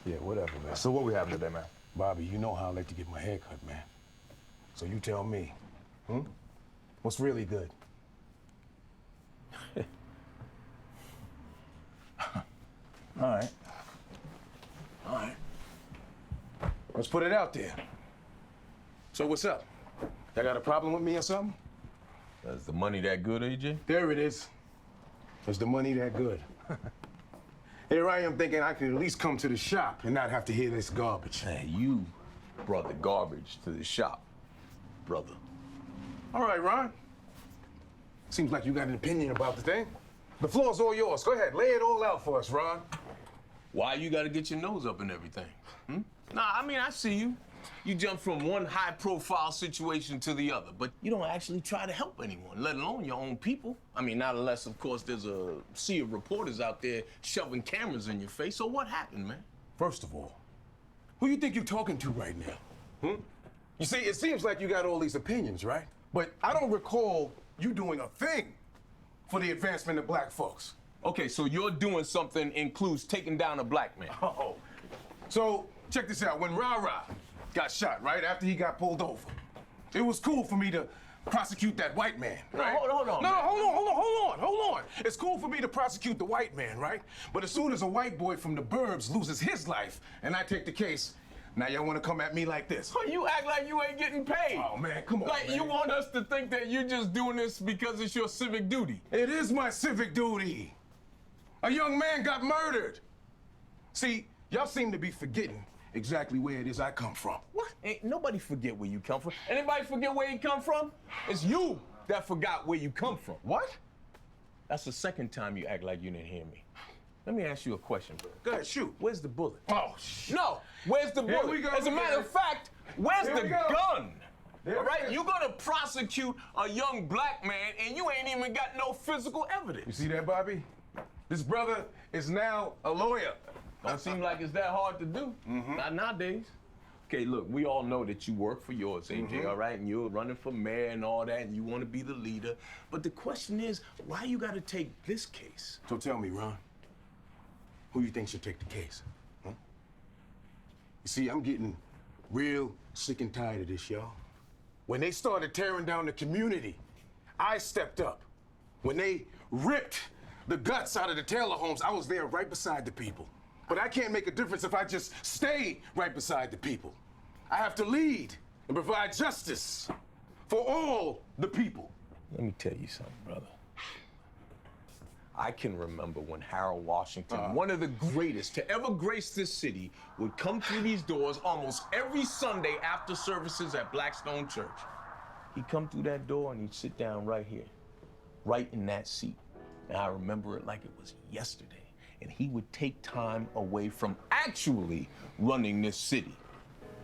Yeah, whatever, man. So what we having today, man? Bobby, you know how I like to get my hair cut, man. So you tell me, what's really good? All right. Let's put it out there. So what's up? Y'all got a problem with me or something? Is the money that good, AJ? There it is. Is the money that good? Here I am thinking I could at least come to the shop and not have to hear this garbage. Hey, you brought the garbage to the shop, brother. All right, Ron. Seems like you got an opinion about the thing. The floor's all yours. Go ahead, lay it all out for us, Ron. Why you gotta get your nose up and everything? Nah, I mean, I see you. You jump from one high-profile situation to the other, but you don't actually try to help anyone, let alone your own people. I mean, not unless, of course, there's a sea of reporters out there shoving cameras in your face. So what happened, man? First of all, who you think you're talking to right now? You see, it seems like you got all these opinions, right? But I don't recall you doing a thing for the advancement of black folks. Okay, so you're doing something includes taking down a black man. Oh. So, check this out. When Ra-Ra got shot, right, after he got pulled over, it was cool for me to prosecute that white man, right? No, hold on. No, hold on. It's cool for me to prosecute the white man, right? But as soon as a white boy from the burbs loses his life and I take the case, now y'all want to come at me like this. Oh, you act like you ain't getting paid. Oh, man, come on, Like, man. you want us to think that you're just doing this because it's your civic duty. It is my civic duty. A young man got murdered. See, y'all seem to be forgetting exactly where it is I come from. What? Ain't nobody forget where you come from. Anybody forget where you come from? It's you that forgot where you come from. What? That's the second time you act like you didn't hear me. Let me ask you a question, bro. Go ahead, shoot. Where's the bullet? Oh, shit. No, where's the Here bullet? we go As a matter of fact, where's Here the we go. gun? There All right, it is. you're gonna prosecute a young black man and you ain't even got no physical evidence. You see that, Bobby? This brother is now a lawyer. Don't seem like it's that hard to do. Not nowadays. Okay, look, we all know that you work for yours, AJ, all right? And you're running for mayor and all that, and you want to be the leader. But the question is, why you got to take this case? So tell me, Ron, who you think should take the case? You see, I'm getting real sick and tired of this, y'all. When they started tearing down the community, I stepped up. When they ripped the guts out of the Taylor homes, I was there right beside the people. But I can't make a difference if I just stay right beside the people. I have to lead and provide justice for all the people. Let me tell you something, brother. I can remember when Harold Washington, one of the greatest to ever grace this city, would come through these doors almost every Sunday after services at Blackstone Church. He'd come through that door and he'd sit down right here, right in that seat. And I remember it like it was yesterday. And he would take time away from actually running this city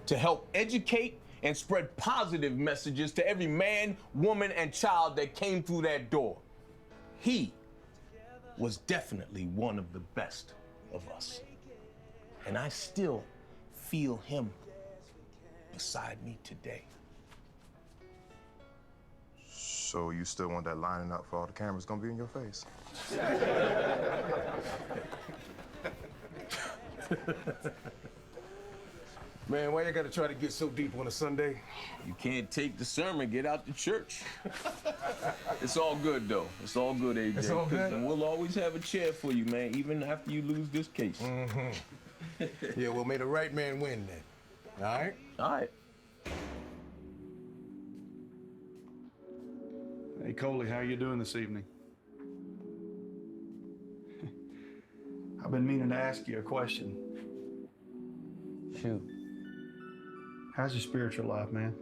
to help educate and spread positive messages to every man, woman, and child that came through that door. He was definitely one of the best of us. And I still feel him beside me today. So you still want that lining up for all the cameras gonna be in your face? Man, why you gotta try to get so deep on a Sunday? You can't take the sermon, get out the church. It's all good, though. It's all good, AJ. It's all good? And we'll always have a chair for you, man, even after you lose this case. Mm-hmm. Yeah, well, may the right man win then. All right? All right. Hey, Coley, how you doing this evening? I've been meaning to ask you a question. Shoot. How's your spiritual life, man?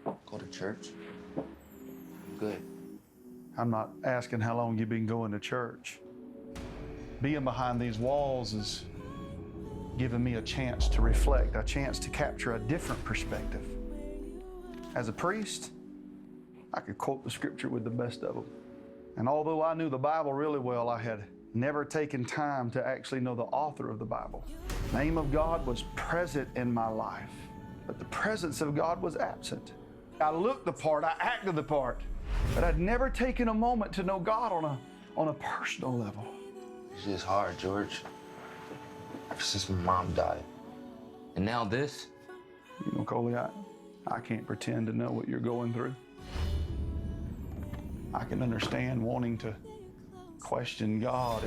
Go to church? Good. I'm not asking how long you've been going to church. Being behind these walls is giving me a chance to reflect, a chance to capture a different perspective. As a priest, I could quote the scripture with the best of them. And although I knew the Bible really well, I had never taken time to actually know the author of the Bible. The name of God was present in my life, but the presence of God was absent. I looked the part, I acted the part, but I'd never taken a moment to know God on a personal level. It's just hard, George. Ever since my mom died. And now this? You know, Coley, I can't pretend to know what you're going through. I can understand wanting to question God.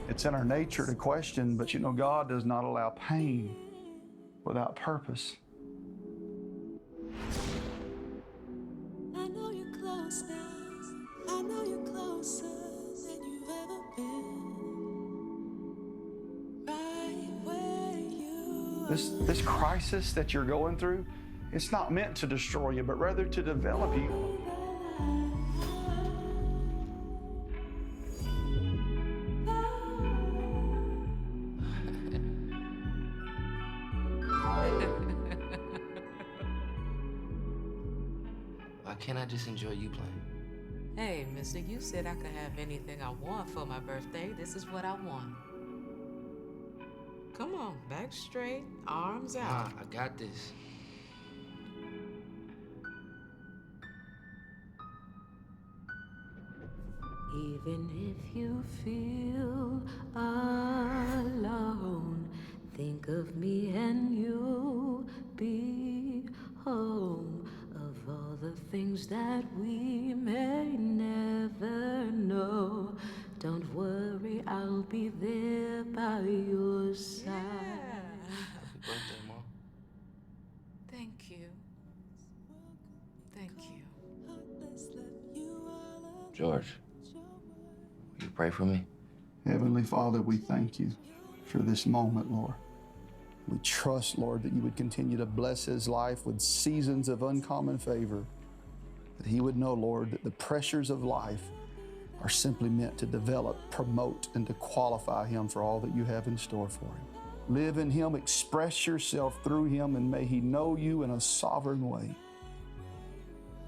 It's in our nature to question, but you know, God does not allow pain without purpose. I know you're close now. I know you're closer than you've ever been. Right where you This crisis that you're going through, it's not meant to destroy you, but rather to develop you. Why can't I just enjoy you playing? Hey, mister, you said I could have anything I want for my birthday. This is what I want. Come on, back straight, arms out. I got this. Even if you feel alone, think of me and you'll be home. Of all the things that we may never know, don't worry, I'll be there by your side. Happy birthday, Mom. Thank you. Thank you. George, will you pray for me? Heavenly Father, we thank you for this moment, Lord. We trust, Lord, that you would continue to bless his life with seasons of uncommon favor, that he would know, Lord, that the pressures of life are simply meant to develop, promote, and to qualify him for all that you have in store for him. Live in him, express yourself through him, and may he know you in a sovereign way.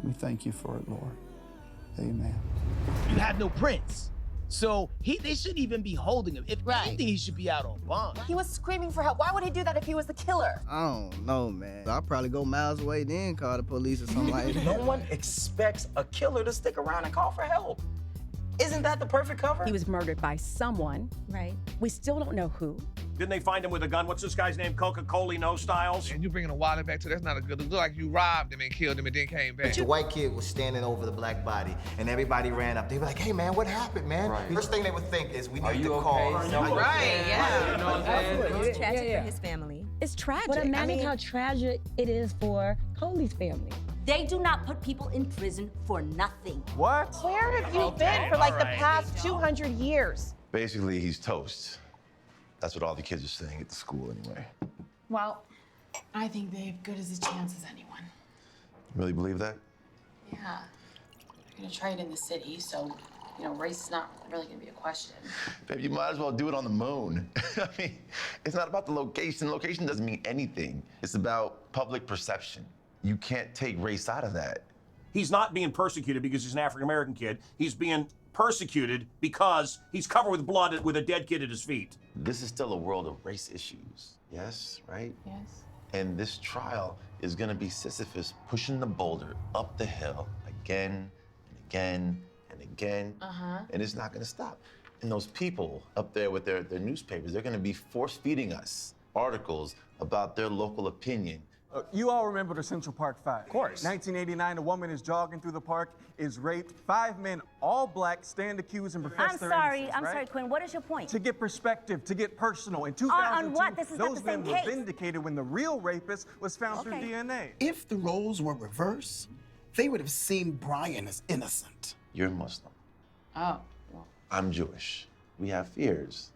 We thank you for it, Lord. Amen. You have no prints. So they shouldn't even be holding him. If anything, he should be out on bond. He was screaming for help. Why would he do that if he was the killer? I don't know, man. I'll probably go miles away, then call the police or something like that. No one expects a killer to stick around and call for help. Isn't that the perfect cover? He was murdered by someone. Right. We still don't know who. Didn't they find him with a gun? What's this guy's name? Coca-Cola No Styles? And you bringing a wallet back too, that's not a good look. Like you robbed him and killed him and then came back. The white kid was standing over the black body, and everybody ran up. They were like, hey, man, what happened, man? Right. First thing they would think is, we need to okay? call. Right, yeah. You know what I'm saying? It's tragic for his family. It's tragic. But imagine how tragic it is for Coley's family. They do not put people in prison for nothing. What? Where have you been for like the past 200 years? Basically, he's toast. That's what all the kids are saying at the school anyway. Well, I think they have good as a chance as anyone. Really believe that? Yeah. They're gonna try it in the city, so, you know, race is not really gonna be a question. Babe, you might as well do it on the moon. I mean, it's not about the location. Location doesn't mean anything. It's about public perception. You can't take race out of that. He's not being persecuted because he's an African-American kid. He's being persecuted because he's covered with blood with a dead kid at his feet. This is still a world of race issues. Yes, right? Yes. And this trial is gonna be Sisyphus pushing the boulder up the hill again and again and again. And it's not gonna stop. And those people up there with their newspapers, they're gonna be force-feeding us articles about their local opinion. You all remember the Central Park Five. Of course. 1989, a woman is jogging through the park, is raped. 5 men, all black, stand accused and profess their innocence, I'm right? sorry, Quinn. What is your point? To get perspective, to get personal. In 2002, on what? This is not those the same men were case. vindicated when the real rapist was found through Okay. DNA. If the roles were reversed, they would have seen Brian as innocent. You're Muslim. Oh, well. I'm Jewish. We have fears.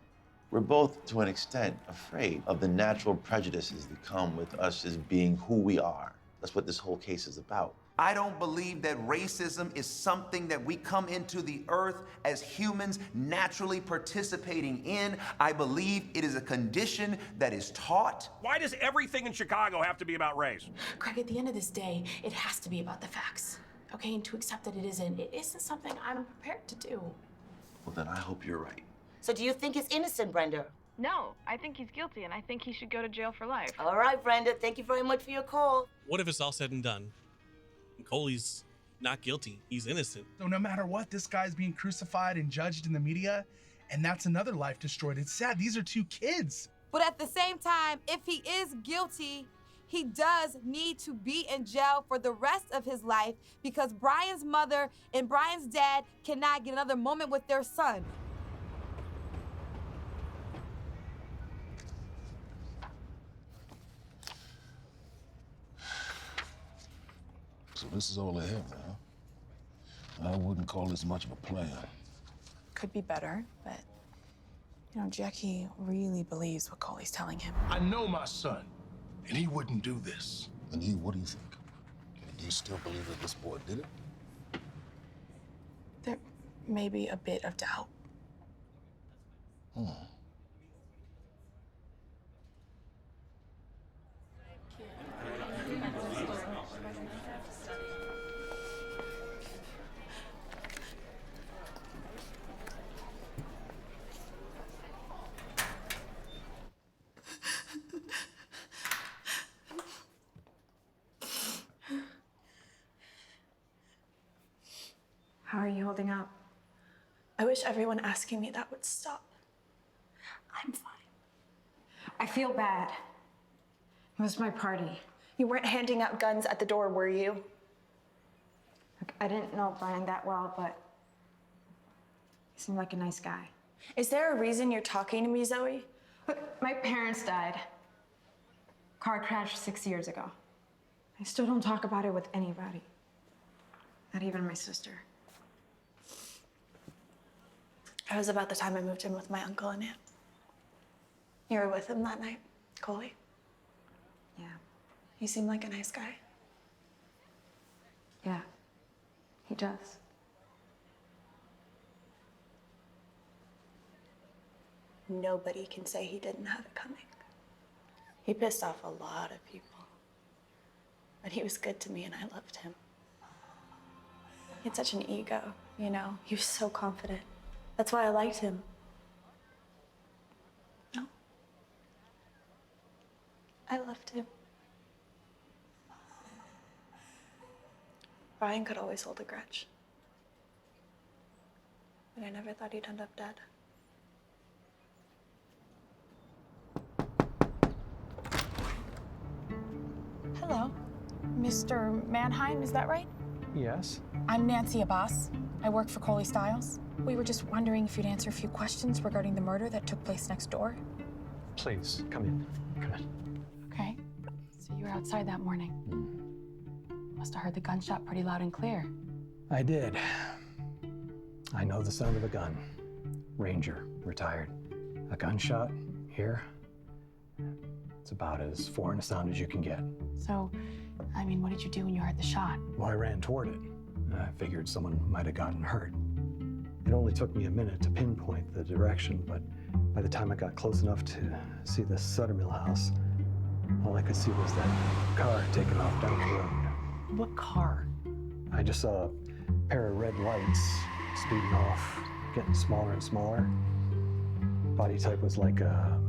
We're both, to an extent, afraid of the natural prejudices that come with us as being who we are. That's what this whole case is about. I don't believe that racism is something that we come into the earth as humans naturally participating in. I believe it is a condition that is taught. Why does everything in Chicago have to be about race? Craig, at the end of this day, it has to be about the facts. Okay, and to accept that it isn't something I'm prepared to do. Well, then I hope you're right. So do you think he's innocent, Brenda? No, I think he's guilty, and I think he should go to jail for life. All right, Brenda. Thank you very much for your call. What if it's all said and done? Coley's not guilty. He's innocent. So no matter what, this guy's being crucified and judged in the media, and that's another life destroyed. It's sad. These are 2 kids. But at the same time, if he is guilty, he does need to be in jail for the rest of his life because Brian's mother and Brian's dad cannot get another moment with their son. So this is all ahead now. I wouldn't call this much of a plan. Could be better, but, you know, Jackie really believes what Coley's telling him. I know my son, and he wouldn't do this. And you, what do you think? Do you still believe that this boy did it? There may be a bit of doubt. How are you holding up? I wish everyone asking me that would stop. I'm fine. I feel bad. It was my party. You weren't handing out guns at the door, were you? Look, I didn't know Brian that well, but he seemed like a nice guy. Is there a reason you're talking to me, Zoe? Look, my parents died. Car crash 6 years ago. I still don't talk about it with anybody. Not even my sister. It was about the time I moved in with my uncle and aunt. You were with him that night, Coley? Yeah. He seemed like a nice guy. Yeah, he does. Nobody can say he didn't have it coming. He pissed off a lot of people. But he was good to me and I loved him. He had such an ego, you know? He was so confident. That's why I liked him. No. I loved him. Brian could always hold a grudge. but I never thought he'd end up dead. Hello, Mr. Mannheim, is that right? Yes. I'm Nancy Abbas. I work for Coley Styles. We were just wondering if you'd answer a few questions regarding the murder that took place next door. Please, come in. Come in. Okay. So you were outside that morning. Must have heard the gunshot pretty loud and clear. I did. I know the sound of a gun. Ranger, retired. A gunshot here. It's about as foreign a sound as you can get. So, I mean, what did you do when you heard the shot? Well, I ran toward it. I figured someone might have gotten hurt. It only took me a minute to pinpoint the direction, but by the time I got close enough to see the Suttermill house, all I could see was that car taking off down the road. What car? I just saw a pair of red lights speeding off, getting smaller and smaller. Body type was like a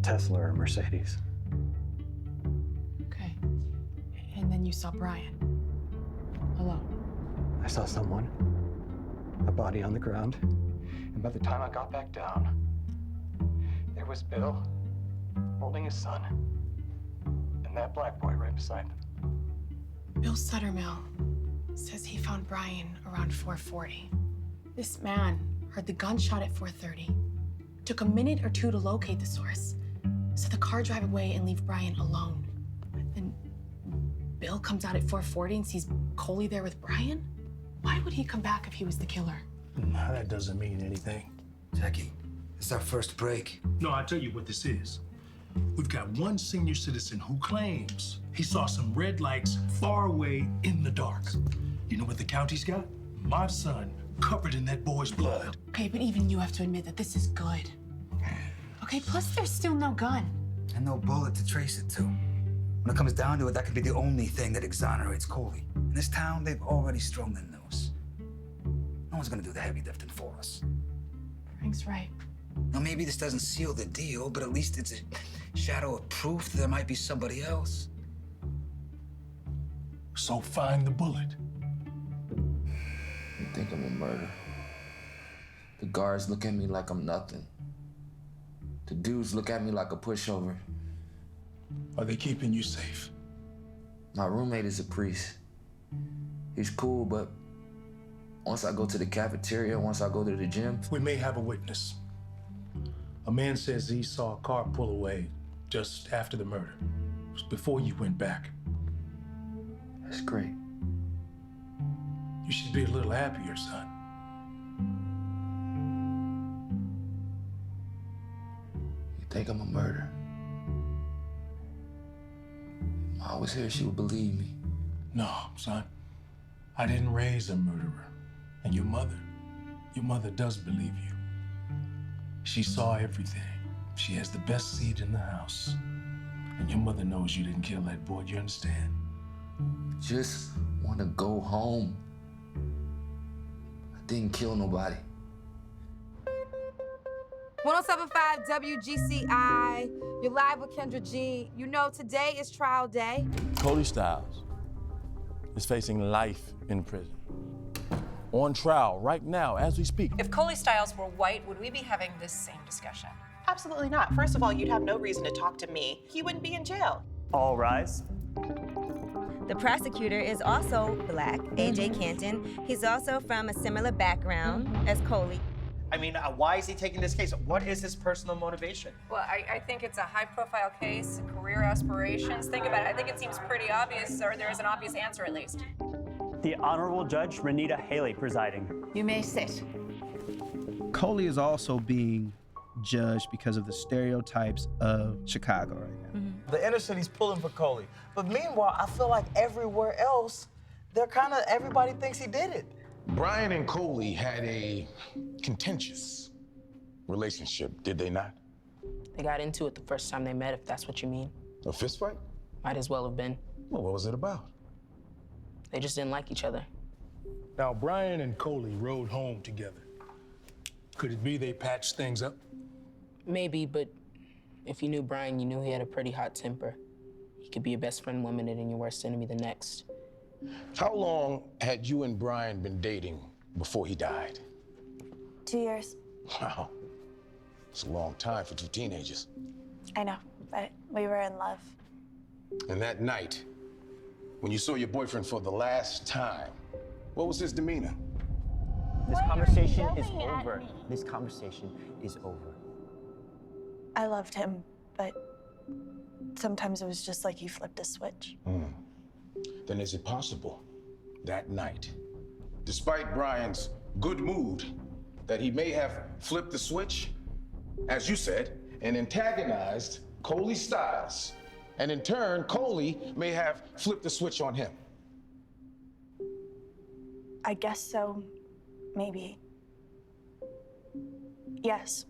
Tesla or Mercedes. Okay. And then you saw Brian. Alone. I saw someone, a body on the ground, and by the time I got back down, there was Bill holding his son and that black boy right beside him. Bill Suttermill says he found Brian around 4:40. This man heard the gunshot at 4:30. Took a minute or two to locate the source. So the car drive away and leave Brian alone. Then Bill comes out at 4:40 and sees Coley there with Brian? Why would he come back if he was the killer? That doesn't mean anything. Jackie, it's our first break. No, I'll tell you what this is. We've got one senior citizen who claims he saw some red lights far away in the dark. You know what the county's got? My son covered in that boy's blood. Okay, but even you have to admit that this is good. Okay, plus there's still no gun. And no bullet to trace it to. When it comes down to it, that could be the only thing that exonerates Coley. In this town, they've already strung the noose. No one's gonna do the heavy lifting for us. Frank's right. Now, maybe this doesn't seal the deal, but at least it's a shadow of proof that there might be somebody else. So find the bullet. You think I'm a murderer? The guards look at me like I'm nothing. The dudes look at me like a pushover. Are they keeping you safe? My roommate is a priest. He's cool, but once I go to the cafeteria, once I go to the gym... We may have a witness. A man says he saw a car pull away just after the murder. It was before you went back. That's great. You should be a little happier, son. You think I'm a murderer? If I was here, she would believe me. No, son. I didn't raise a murderer. And your mother does believe you. She saw everything. She has the best seat in the house. And your mother knows you didn't kill that boy, you understand? Just want to go home. I didn't kill nobody. 1075 WGCI. You're live with Kendra G. You know, today is trial day. Coley Styles is facing life in prison. On trial right now as we speak. If Coley Styles were white, would we be having this same discussion? Absolutely not. First of all, you'd have no reason to talk to me. He wouldn't be in jail. All rise. The prosecutor is also black, AJ Canton. He's also from a similar background as Coley. I mean, why is he taking this case? What is his personal motivation? Well, I think it's a high-profile case, career aspirations. Think about it. I think it seems pretty obvious, or there is an obvious answer at least. The Honorable Judge Renita Haley presiding. You may sit. Coley is also being judged because of the stereotypes of Chicago right now. The inner city's pulling for Coley. But meanwhile, I feel like everywhere else, everybody thinks he did it. Brian and Coley had a contentious relationship, did they not? They got into it the first time they met, if that's what you mean. A fist fight? Might as well have been. Well, what was it about? They just didn't like each other. Now, Brian and Coley rode home together. Could it be they patched things up? Maybe, but if you knew Brian, you knew he had a pretty hot temper. He could be your best friend one minute and your worst enemy the next. How long had you and Brian been dating before he died? 2 years. Wow. It's a long time for two teenagers. I know, but we were in love. And that night, when you saw your boyfriend for the last time, what was his demeanor? This conversation is over. This conversation is over. I loved him, but sometimes it was just like he flipped a switch. Then is it possible that night, despite Brian's good mood, that he may have flipped the switch, as you said, and antagonized Coley Styles, and in turn, Coley may have flipped the switch on him? I guess so. Maybe. Yes.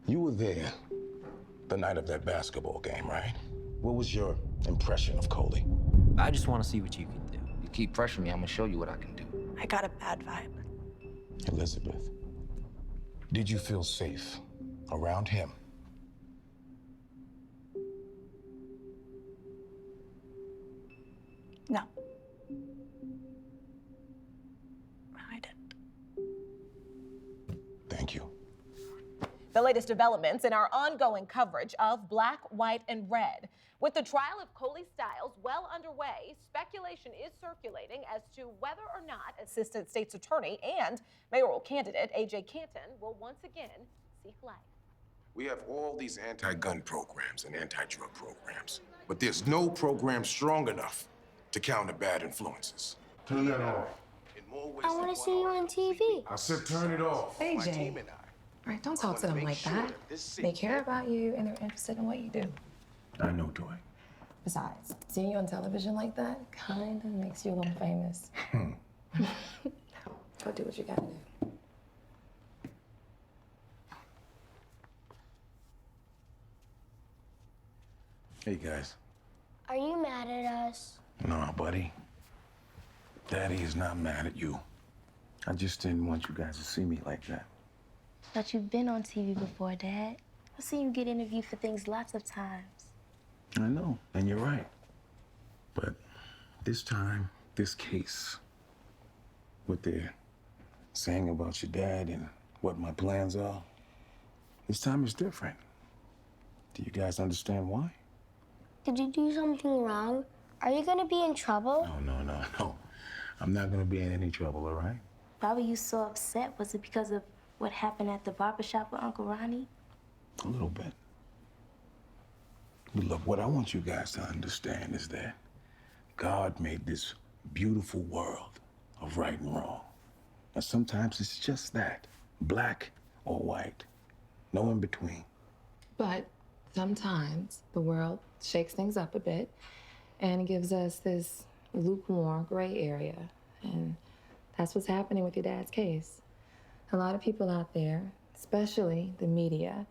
You were there the night of that basketball game, right? What was your impression of Coley? I just want to see what you can do. You keep pressuring me, I'm gonna show you what I can do. I got a bad vibe. Elizabeth, did you feel safe around him? No. I didn't. Thank you. The latest developments in our ongoing coverage of Black, White, and Red. With the trial of Coley Styles well underway, speculation is circulating as to whether or not Assistant State's Attorney and mayoral candidate A.J. Canton will once again seek life. We have all these anti-gun programs and anti-drug programs, but there's no program strong enough to counter bad influences. Turn that off. I want to see you on TV. I said turn it off. AJ, all right, don't talk to them like that. They care about you and they're interested in what you do. I know, Toy. Besides, seeing you on television like that kind of makes you a little famous. Go do what you gotta do. Hey, guys. Are you mad at us? No, buddy. Daddy is not mad at you. I just didn't want you guys to see me like that. But you've been on TV before, Dad. I've seen you get interviewed for things lots of times. I know, and you're right. But this time, this case, what they're saying about your dad and what my plans are, this time is different. Do you guys understand why? Did you do something wrong? Are you gonna be in trouble? No. I'm not gonna be in any trouble, all right? Why were you so upset? Was it because of what happened at the barbershop with Uncle Ronnie? A little bit. But look, what I want you guys to understand is that God made this beautiful world of right and wrong. And sometimes it's just that, black or white, no in between. But sometimes the world shakes things up a bit and gives us this lukewarm gray area. And that's what's happening with your dad's case. A lot of people out there, especially the media,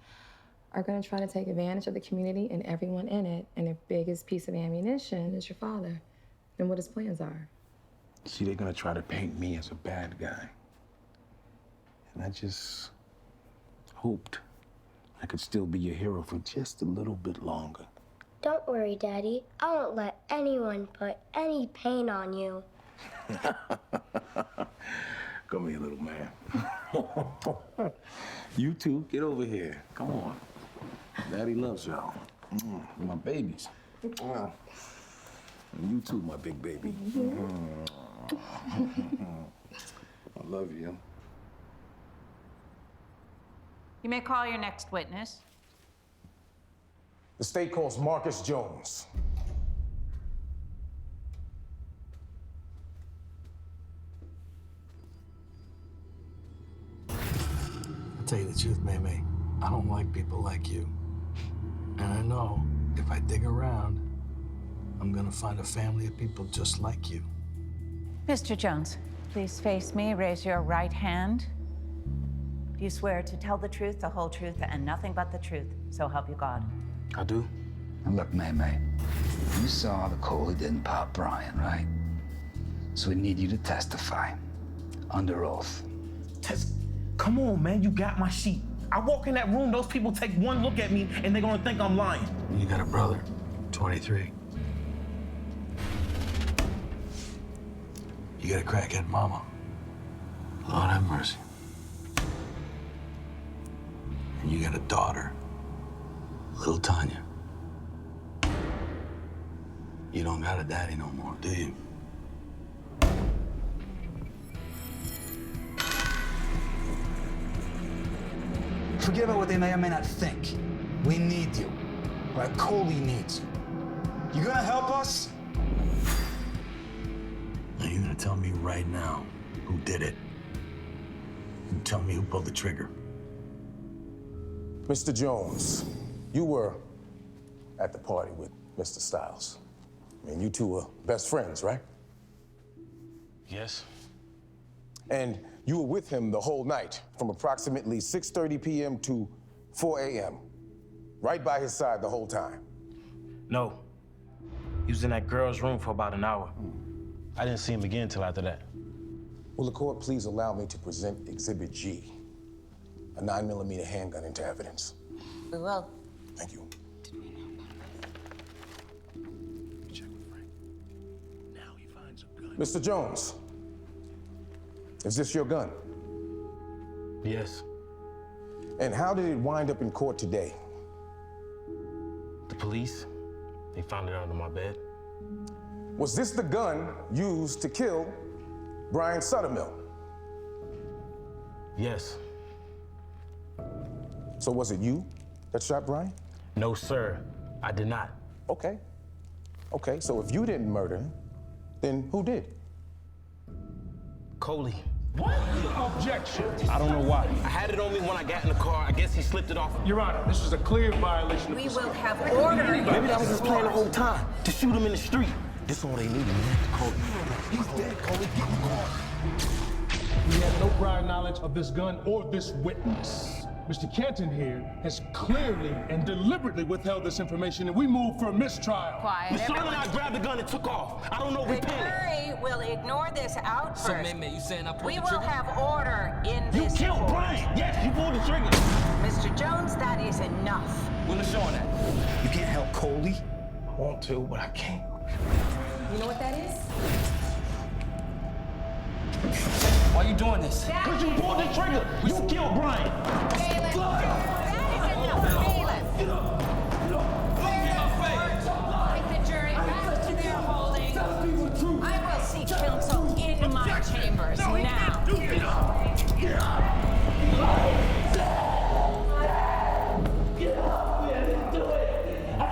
are going to try to take advantage of the community and everyone in it, and their biggest piece of ammunition is your father and what his plans are. See, they're gonna try to paint me as a bad guy. And I just hoped I could still be your hero for just a little bit longer. Don't worry, Daddy. I won't let anyone put any pain on you. Come here, little man. You two, get over here. Come on. Daddy loves y'all. My babies. And you too, my big baby. I love you. You may call your next witness. The state calls Marcus Jones. I'll tell you the truth, May. I don't like people like you. And I know if I dig around, I'm gonna find a family of people just like you. Mr. Jones, please face me. Raise your right hand. Do you swear to tell the truth, the whole truth, and nothing but the truth? So help you God. I do. And look, May, you saw the Coley didn't pop Brian, right? So we need you to testify under oath. Come on, man, you got my sheet. I walk in that room, those people take one look at me, and they're gonna think I'm lying. You got a brother, 23. You got a crackhead mama. Lord have mercy. And you got a daughter, little Tanya. You don't got a daddy no more, do you? Forget about what they may or may not think. We need you. Like Coley needs you. You gonna help us? Now you're gonna tell me right now who did it. And tell me who pulled the trigger. Mr. Jones, you were at the party with Mr. Styles. I mean, you two were best friends, right? Yes. And you were with him the whole night, from approximately 6:30 p.m. to 4 a.m., right by his side the whole time. No. He was in that girl's room for about an hour. I didn't see him again until after that. Will the court please allow me to present Exhibit G, a 9mm handgun, into evidence? We will. Thank you. Mr. Jones, is this your gun? Yes. And how did it wind up in court today? The police, they found it under my bed. Was this the gun used to kill Brian Suttermill? Yes. So was it you that shot Brian? No, sir. I did not. Okay. Okay, so if you didn't murder him, then who did? Coley. What? Objection. I don't know why. I had it on me when I got in the car. I guess he slipped it off. Your Honor, this is a clear violation of... We will have order. Maybe that was his plan the whole time, to shoot him in the street. This is all they needed, man. Coley. He's dead, Coley. Get in the car. We had no prior knowledge of this gun or this witness. Mr. Canton here has clearly and deliberately withheld this information, and we moved for a mistrial. Quiet, The son and everyone. I grabbed the gun and took off. I don't know if we The panicked. jury will ignore this outburst. So, May, you saying I pulled We the will trigger? have order in You this killed court. Brian. Yes, you pulled the trigger. Mr. Jones, that is enough. When it's showing that? You can't help Coley? I want to, but I can't. You know what that is? Why you doing this? Because you pulled the trigger. You killed Brian. I will seek counsel in my chambers now.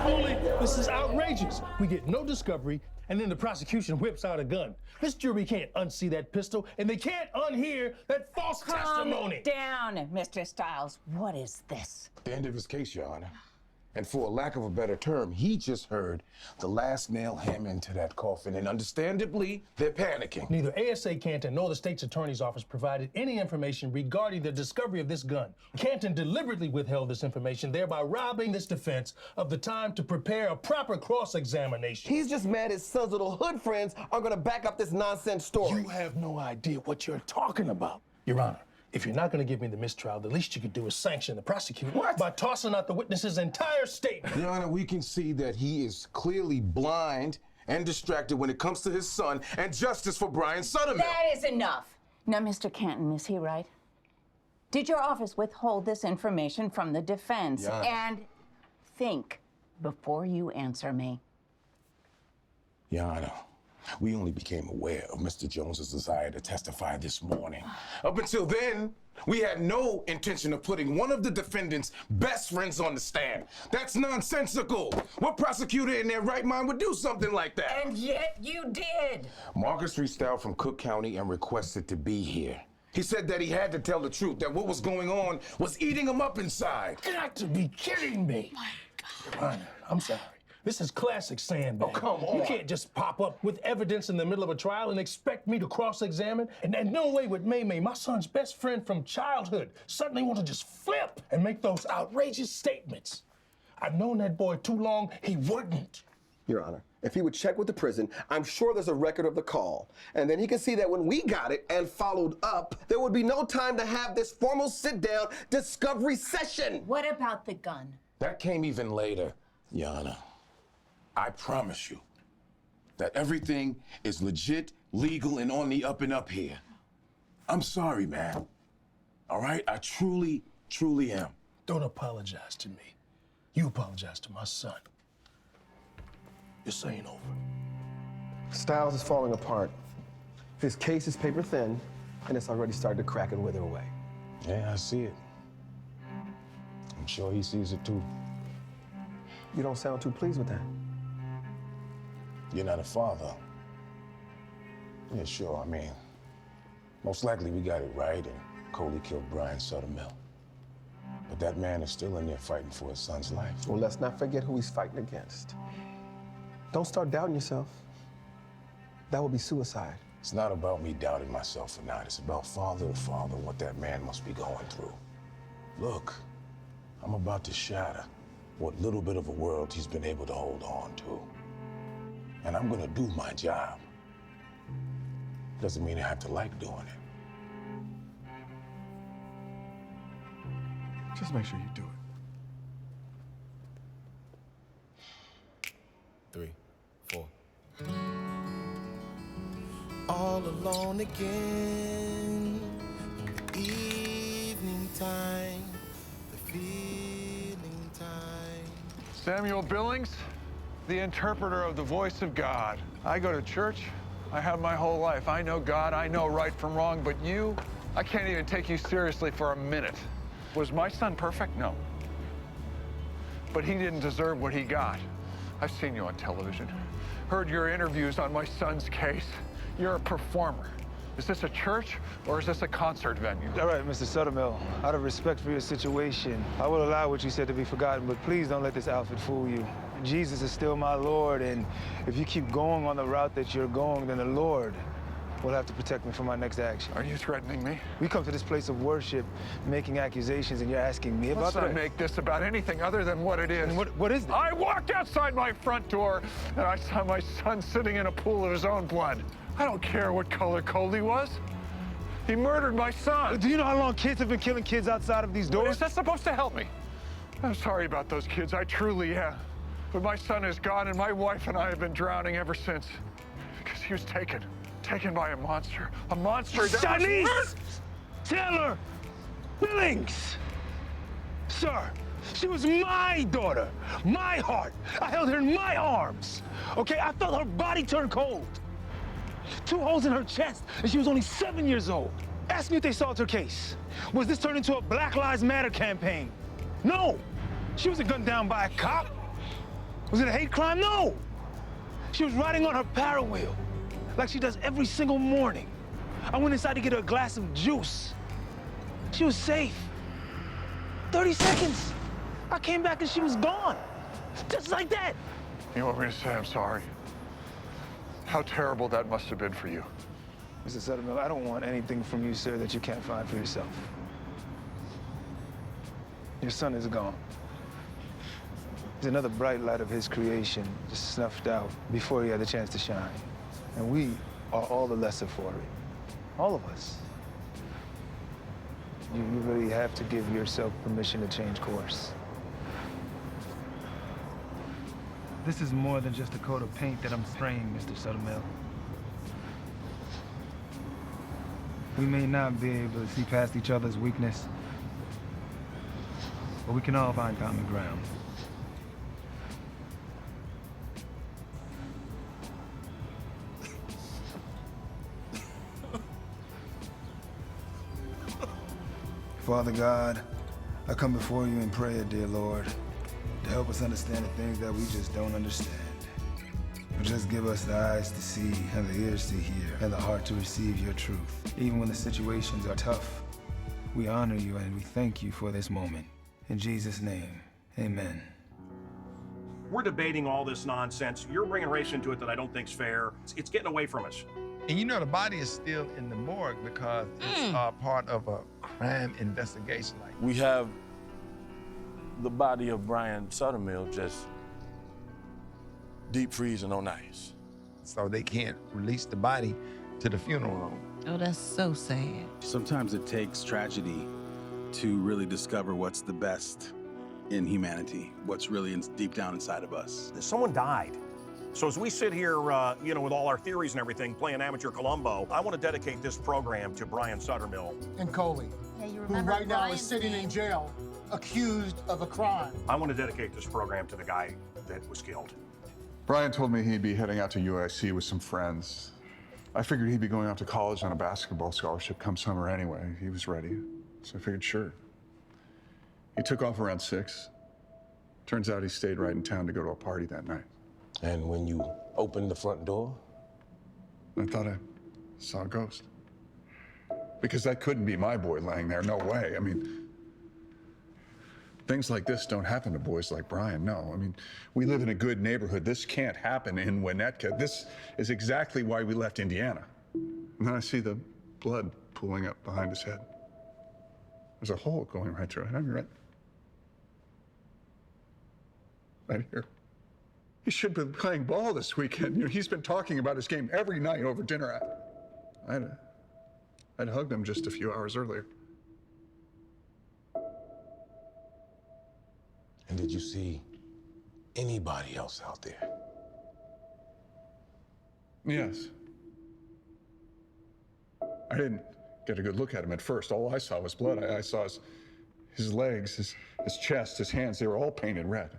Coley, this is outrageous. We get no discovery, and then the prosecution whips out a gun. This jury can't unsee that pistol, and they can't unhear that false testimony. Calm down, Mr. Styles. What is this? The end of his case, Your Honor. And for a lack of a better term, he just heard the last nail hammer into that coffin, and understandably, they're panicking. Neither ASA Canton nor the state's attorney's office provided any information regarding the discovery of this gun. Canton deliberately withheld this information, thereby robbing this defense of the time to prepare a proper cross-examination. He's just mad his son's little hood friends are gonna back up this nonsense story. You have no idea what you're talking about. Your Honor, if you're not going to give me the mistrial, the least you could do is sanction the prosecutor by tossing out the witness's entire statement. Your Honor, we can see that he is clearly blind and distracted when it comes to his son and justice for Brian Suttermill. That is enough. Now, Mr. Canton, is he right? Did your office withhold this information from the defense? Yeah. And think before you answer me. Your Honor, we only became aware of Mr. Jones's desire to testify this morning. Up until then, we had no intention of putting one of the defendant's best friends on the stand. That's nonsensical. What prosecutor in their right mind would do something like that? And yet you did. Marcus reached out from Cook County and requested to be here. He said that he had to tell the truth, that what was going on was eating him up inside. Got to be kidding me. My God. Your Honor, I'm sorry. This is classic sandbag. Oh, come on. You can't just pop up with evidence in the middle of a trial and expect me to cross-examine. And no way would May, my son's best friend from childhood, suddenly want to just flip and make those outrageous statements. I've known that boy too long, he wouldn't. Your Honor, if he would check with the prison, I'm sure there's a record of the call. And then he can see that when we got it and followed up, there would be no time to have this formal sit-down discovery session. What about the gun? That came even later, Your Honor. I promise you that everything is legit, legal, and on the up and up here. I'm sorry, man. All right? I truly, truly am. Don't apologize to me. You apologize to my son. This ain't over. Styles is falling apart. His case is paper thin, and it's already started to crack and wither away. Yeah, I see it. I'm sure he sees it too. You don't sound too pleased with that. You're not a father. Yeah, sure, I mean, most likely we got it right and Coley killed Brian Suttermill. But that man is still in there fighting for his son's life. Well, let's not forget who he's fighting against. Don't start doubting yourself. That would be suicide. It's not about me doubting myself or not. It's about father to father, what that man must be going through. Look, I'm about to shatter what little bit of a world he's been able to hold on to. And I'm gonna do my job. Doesn't mean I have to like doing it. Just make sure you do it. 3, 4. All alone again, the evening time, the feeling time. Samuel Billings, the interpreter of the voice of God. I go to church. I have my whole life. I know God. I know right from wrong. But you, I can't even take you seriously for a minute. Was my son perfect? No. But he didn't deserve what he got. I've seen you on television, heard your interviews on my son's case. You're a performer. Is this a church or is this a concert venue? All right, Mr. Suttermill, out of respect for your situation, I will allow what you said to be forgotten, but please don't let this outfit fool you. Jesus is still my Lord, and if you keep going on the route that you're going, then the Lord will have to protect me from my next action. Are you threatening me? We come to this place of worship, making accusations, and you're asking me about that? Let's not make this about anything other than what it is. And what is it? I walked outside my front door, and I saw my son sitting in a pool of his own blood. I don't care what color Coley was. He murdered my son. Do you know how long kids have been killing kids outside of these doors? Is that supposed to help me? I'm sorry about those kids, I truly am. But my son is gone, and my wife and I have been drowning ever since. Because he was taken by a monster. A monster that Shanice Taylor Billings! Sir, she was my daughter, my heart. I held her in my arms. Okay, I felt her body turn cold. 2 holes in her chest, and she was only 7 years old. Ask me if they solved her case. Was this turned into a Black Lives Matter campaign? No. She wasn't gunned down by a cop. Was it a hate crime? No. She was riding on her power wheel, like she does every single morning. I went inside to get her a glass of juice. She was safe. 30 seconds. I came back and she was gone. Just like that. You want me to say I'm sorry? How terrible that must have been for you. Mr. Suttermill, I don't want anything from you, sir, that you can't find for yourself. Your son is gone. He's another bright light of his creation, just snuffed out before he had the chance to shine. And we are all the lesser for it. All of us. You really have to give yourself permission to change course. This is more than just a coat of paint that I'm spraying, Mr. Suttermill. We may not be able to see past each other's weakness, but we can all find common ground. Father God, I come before you in prayer, dear Lord, to help us understand the things that we just don't understand. But just give us the eyes to see and the ears to hear and the heart to receive your truth. Even when the situations are tough, we honor you and we thank you for this moment. In Jesus' name, amen. We're debating all this nonsense. You're bringing race into it that I don't think's fair. It's getting away from us. And you know the body is still in the morgue because it's part of a crime investigation. We have the body of Brian Suttermill just deep freezing on ice. So they can't release the body to the funeral home. Oh, that's so sad. Sometimes it takes tragedy to really discover what's the best in humanity, what's really deep down inside of us. Someone died. So as we sit here, with all our theories and everything, playing amateur Columbo, I want to dedicate this program to Brian Suttermill. And Coley, Yeah, you who remember right now Brian's is sitting name? in jail accused of a crime. I want to dedicate this program to the guy that was killed. Brian told me he'd be heading out to UIC with some friends. I figured he'd be going off to college on a basketball scholarship come summer anyway. He was ready, so I figured sure. He took off around 6. Turns out he stayed right in town to go to a party that night. And when you opened the front door? I thought I saw a ghost. Because that couldn't be my boy laying there, no way. I mean, things like this don't happen to boys like Brian, no. I mean, we live in a good neighborhood. This can't happen in Winnetka. This is exactly why we left Indiana. And then I see the blood pooling up behind his head. There's a hole going right through it. I mean, right here. He should be playing ball this weekend. You know, he's been talking about his game every night over dinner. I'd hugged him just a few hours earlier. And did you see anybody else out there? Yes. I didn't get a good look at him at first. All I saw was blood. I saw his legs, his chest, his hands. They were all painted red.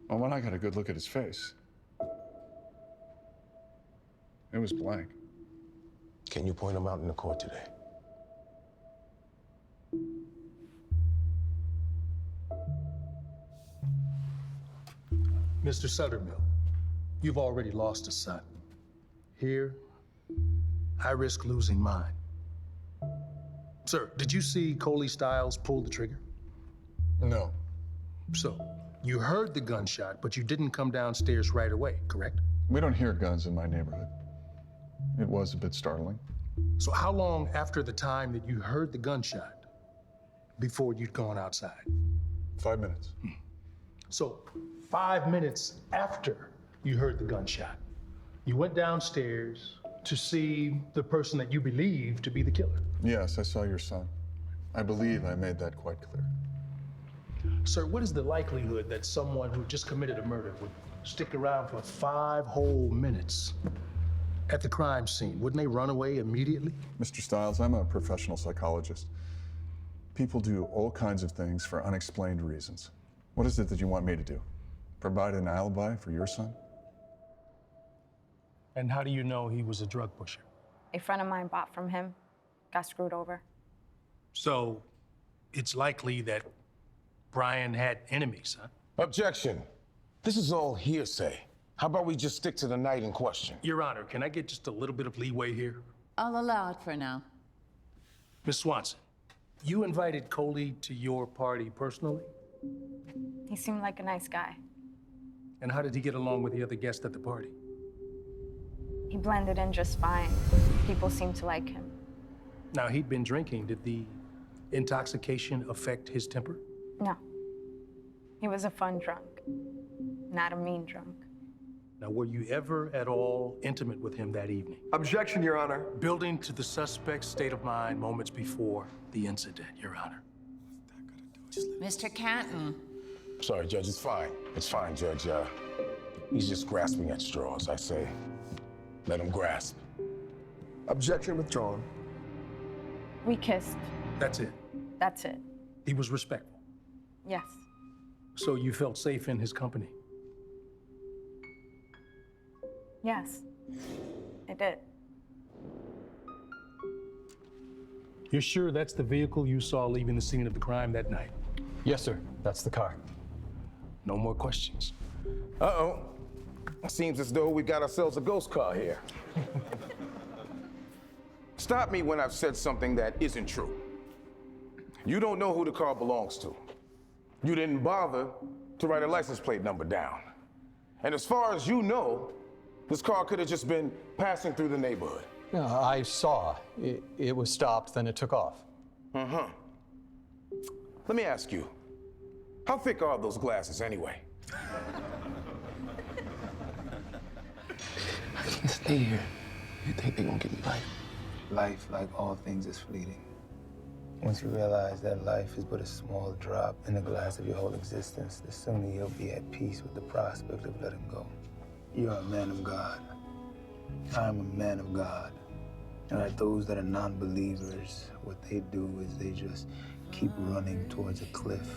Well, when I got a good look at his face, it was blank. Can you point him out in the court today? Mr. Suttermill, you've already lost a son. Here, I risk losing mine. Sir, did you see Coley Stiles pull the trigger? No. So, you heard the gunshot, but you didn't come downstairs right away, correct? We don't hear guns in my neighborhood. It was a bit startling. So how long after the time that you heard the gunshot before you'd gone outside? 5 minutes. So 5 minutes after you heard the gunshot, you went downstairs to see the person that you believe to be the killer. Yes, I saw your son. I believe I made that quite clear. Sir, what is the likelihood that someone who just committed a murder would stick around for 5 whole minutes at the crime scene? Wouldn't they run away immediately? Mr. Stiles, I'm a professional psychologist. People do all kinds of things for unexplained reasons. What is it that you want me to do? Provide an alibi for your son? And how do you know he was a drug pusher? A friend of mine bought from him, got screwed over. So it's likely that Brian had enemies, huh? Objection. This is all hearsay. How about we just stick to the night in question? Your Honor, can I get just a little bit of leeway here? I'll allow it for now. Miss Swanson, you invited Coley to your party personally? He seemed like a nice guy. And how did he get along with the other guests at the party? He blended in just fine. People seemed to like him. Now, he'd been drinking. Did the intoxication affect his temper? No. He was a fun drunk, not a mean drunk. Now, were you ever at all intimate with him that evening? Objection, Your Honor. Building to the suspect's state of mind moments before the incident, Your Honor. Mr. Canton. Sorry, Judge, it's fine. It's fine, Judge. He's just grasping at straws. I say, let him grasp. Objection withdrawn. We kissed. That's it? That's it. He was respectful? Yes. So you felt safe in his company? Yes. I did. You're sure that's the vehicle you saw leaving the scene of the crime that night? Yes, sir. That's the car. No more questions. Uh-oh. Seems as though we got ourselves a ghost car here. Stop me when I've said something that isn't true. You don't know who the car belongs to. You didn't bother to write a license plate number down. And as far as you know, this car could have just been passing through the neighborhood. No, I saw. It was stopped, then it took off. Uh-huh. Let me ask you, how thick are those glasses anyway? I can't stay here. You think they're gonna give me life? Life, like all things, is fleeting. Once you realize that life is but a small drop in the glass of your whole existence, the sooner you'll be at peace with the prospect of letting go. You're a man of God. I'm a man of God. Those that are non-believers, what they do is they just keep running towards a cliff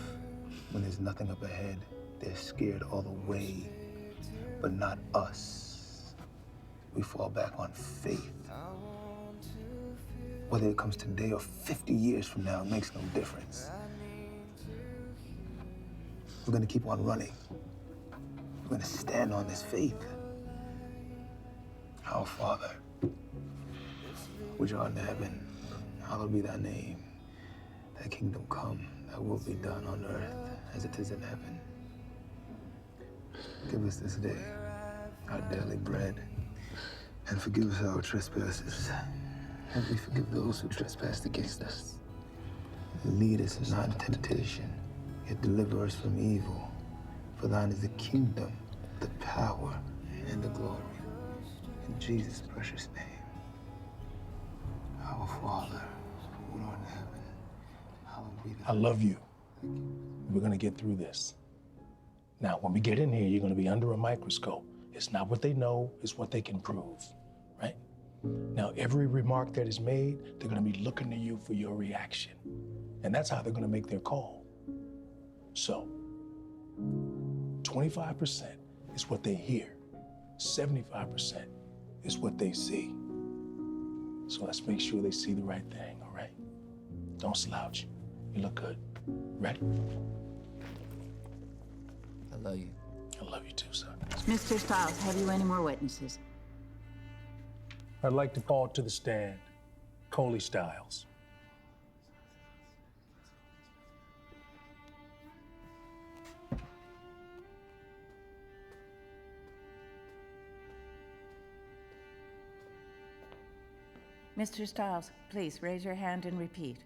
when there's nothing up ahead. They're scared all the way, but not us. We fall back on faith. Whether it comes today or 50 years from now, it makes no difference. We're gonna keep on running. We're gonna stand on this faith. Our Father, which art in heaven, hallowed be thy name. Thy kingdom come, thy will be done on earth as it is in heaven. Give us this day our daily bread, and forgive us our trespasses, as we forgive those who trespass against us. Lead us not into temptation, yet deliver us from evil. For thine is the kingdom, the power, and the glory. In Jesus' precious name. Our Father, who art in heaven, hallowed be thy name. I love you. We're gonna get through this. Now, when we get in here, you're gonna be under a microscope. It's not what they know, it's what they can prove, right? Now, every remark that is made, they're gonna be looking to you for your reaction. And that's how they're gonna make their call. So, 25% is what they hear. 75% is what they see. So let's make sure they see the right thing, all right? Don't slouch. You look good. Ready? I love you. I love you too, son. Mr. Stiles, have you any more witnesses? I'd like to call to the stand Coley Stiles. Mr. Stiles, please raise your hand and repeat.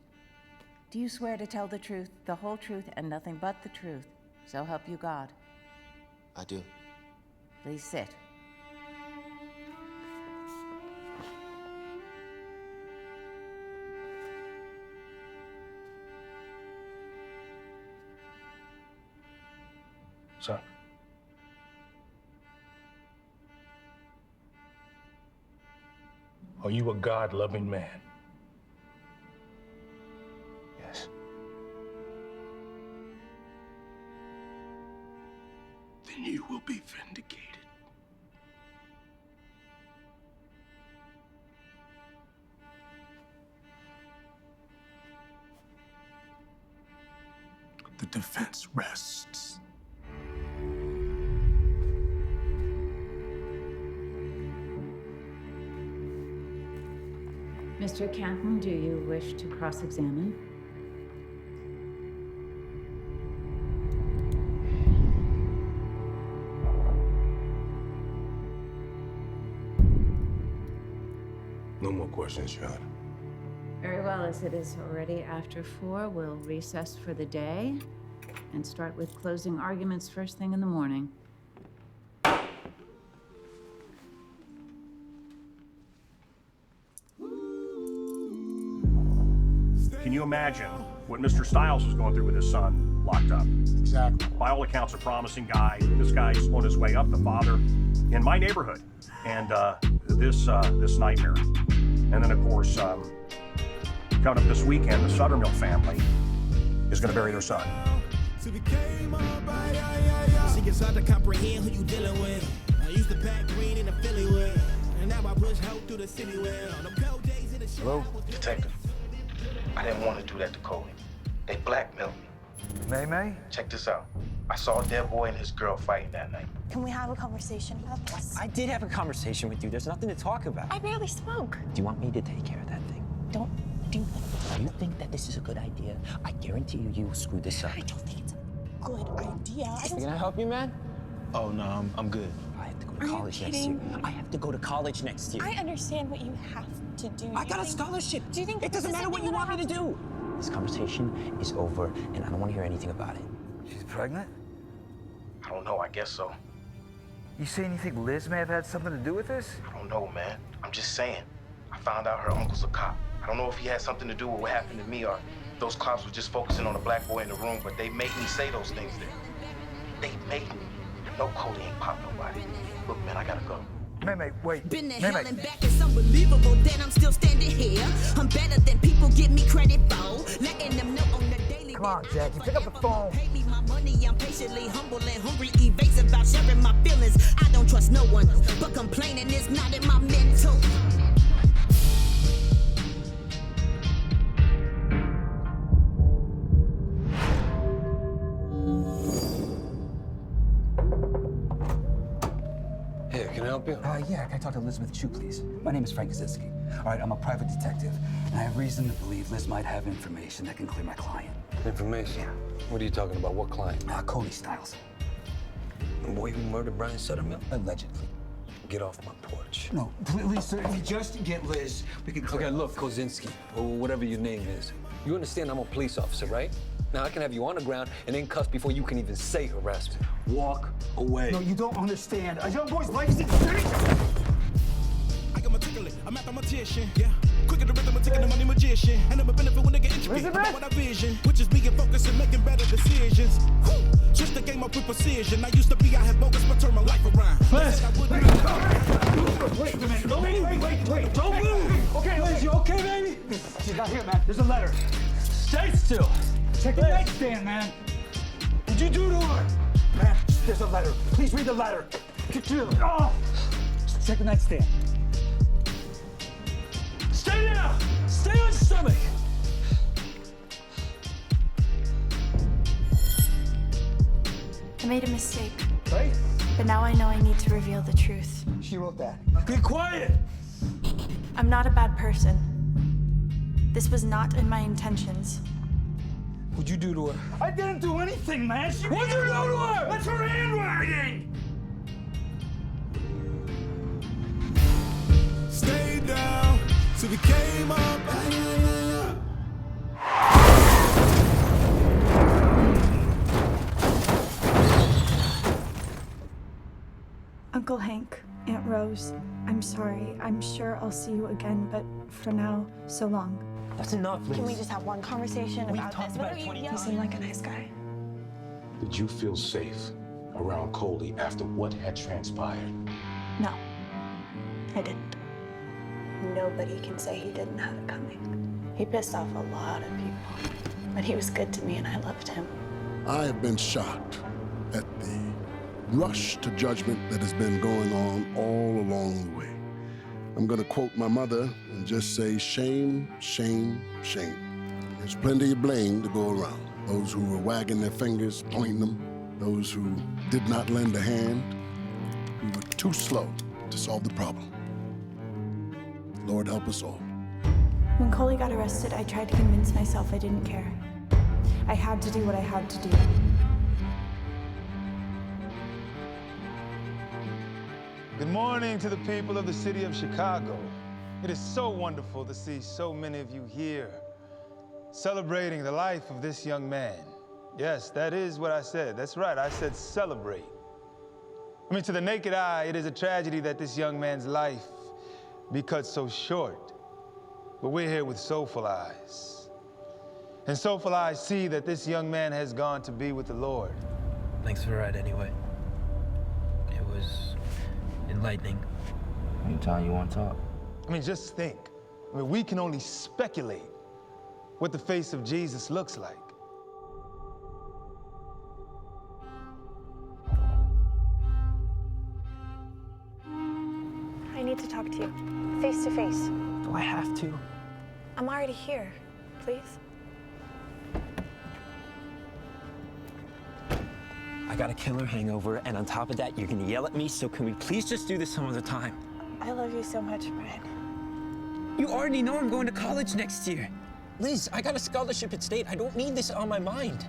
Do you swear to tell the truth, the whole truth, and nothing but the truth? So help you God. I do. Please sit. Son. Are you a God-loving man? Yes. Then you will be vindicated. The defense rests. Mr. Canton, do you wish to cross-examine? No more questions, Your Honor. Very well, as it is already after 4, we'll recess for the day and start with closing arguments first thing in the morning. Can you imagine what Mr. Stiles was going through with his son locked up? Exactly. By all accounts, a promising guy. This guy's on his way up, the father, in my neighborhood. And this nightmare. And then, of course, coming up this weekend, the Suttermill family is going to bury their son. She gets hard to comprehend who you dealing with. I used to pack green in the Philly with, and now I push hope through the city with. On them cold days in the Hello? Detective. I didn't want to do that to Coley. They blackmailed me. May? Check this out. I saw a dead boy and his girl fighting that night. Can we have a conversation about this? I did have a conversation with you. There's nothing to talk about. I barely spoke. Do you want me to take care of that thing? Don't do that. Do you think that this is a good idea? I guarantee you will screw this up. I don't think it's a good idea. Can I help you, man? Oh, no, I'm good. I have to go to college next year. I have to go to college next year. I understand what you have to do. I got a scholarship. Do you think it doesn't matter what you want me to do? This conversation is over, and I don't want to hear anything about it. She's pregnant? I don't know, I guess so. You saying you think Liz may have had something to do with this? I don't know, man. I'm just saying. I found out her uncle's a cop. I don't know if he had something to do with what happened to me or if those cops were just focusing on the black boy in the room, but they made me say those things there. They made me. No, Cody ain't popped nobody. Look, man, I gotta go. Wait. Been to hell and back, it's unbelievable that I'm still standing here. I'm better than people give me credit for. Letting them know on the daily. Come on, Jackie, pick up the phone. Pay me my money, I'm patiently humble and hungry, evasive about sharing my feelings. I don't trust no one, but complaining is not in my mental. Here, can I help you? Yeah, can I talk to Elizabeth Chu, please? My name is Frank Kaczynski. All right, I'm a private detective, and I have reason to believe Liz might have information that can clear my client. Information? Yeah. What are you talking about? What client? Cody Styles. The boy who murdered Brian Suttermill? Allegedly. Get off my porch. No, please, sir, if you just get Liz, we can clear. Okay, look, Kozinski, or whatever your name is. You understand I'm a police officer, right? Now, I can have you on the ground and in cuffs before you can even say harassment. Walk away. No, you don't understand. A young boy's life is at stake. I am articulate, a mathematician, yeah. Quicker the rhythm, taking the money magician. And I'm a benefit when they get intricate about what I vision. Which is being focused and making better decisions. Switch the game up with precision. I used to be out here bogus, but turn my life around. Liz! Wait a minute. Wait. Don't move! Okay, Liz, you okay, baby? She's not here, man. There's a letter. Stay still. Check the nightstand, man. What'd you do to her? Man, there's a letter. Please read the letter. Get to it. Oh! Check the nightstand. Stay down! Stay on your stomach! I made a mistake. Right? But now I know I need to reveal the truth. She wrote that. Be quiet! I'm not a bad person. This was not in my intentions. What'd you do to her? I didn't do anything, man. What'd you do to her? That's her handwriting! Stay down till we came up. Uncle Hank, Aunt Rose, I'm sorry. I'm sure I'll see you again, but for now, so long. That's enough, Liz. Can we just have one conversation We've about talked this? about it 20 You times. seem like a nice guy. Did you feel safe around Coley after what had transpired? No, I didn't. Nobody can say he didn't have it coming. He pissed off a lot of people, but he was good to me and I loved him. I have been shocked at the rush to judgment that has been going on all along the way. I'm going to quote my mother and just say, shame, shame, shame. There's plenty of blame to go around. Those who were wagging their fingers, pointing them, those who did not lend a hand, who were too slow to solve the problem. Lord help us all. When Coley got arrested, I tried to convince myself I didn't care. I had to do what I had to do. Good morning to the people of the city of Chicago. It is so wonderful to see so many of you here celebrating the life of this young man. Yes, that is what I said. That's right, I said celebrate. I mean, to the naked eye, it is a tragedy that this young man's life be cut so short. But we're here with soulful eyes. And soulful eyes see that this young man has gone to be with the Lord. Thanks for the ride anyway. It was enlightening. Anytime you want to talk. I mean, just think. I mean, we can only speculate what the face of Jesus looks like. I need to talk to you, face to face. Do I have to? I'm already here. Please? I got a killer hangover, and on top of that, you're gonna yell at me, so can we please just do this some other time? I love you so much, Brian. You already know I'm going to college next year. Liz, I got a scholarship at State. I don't need this on my mind.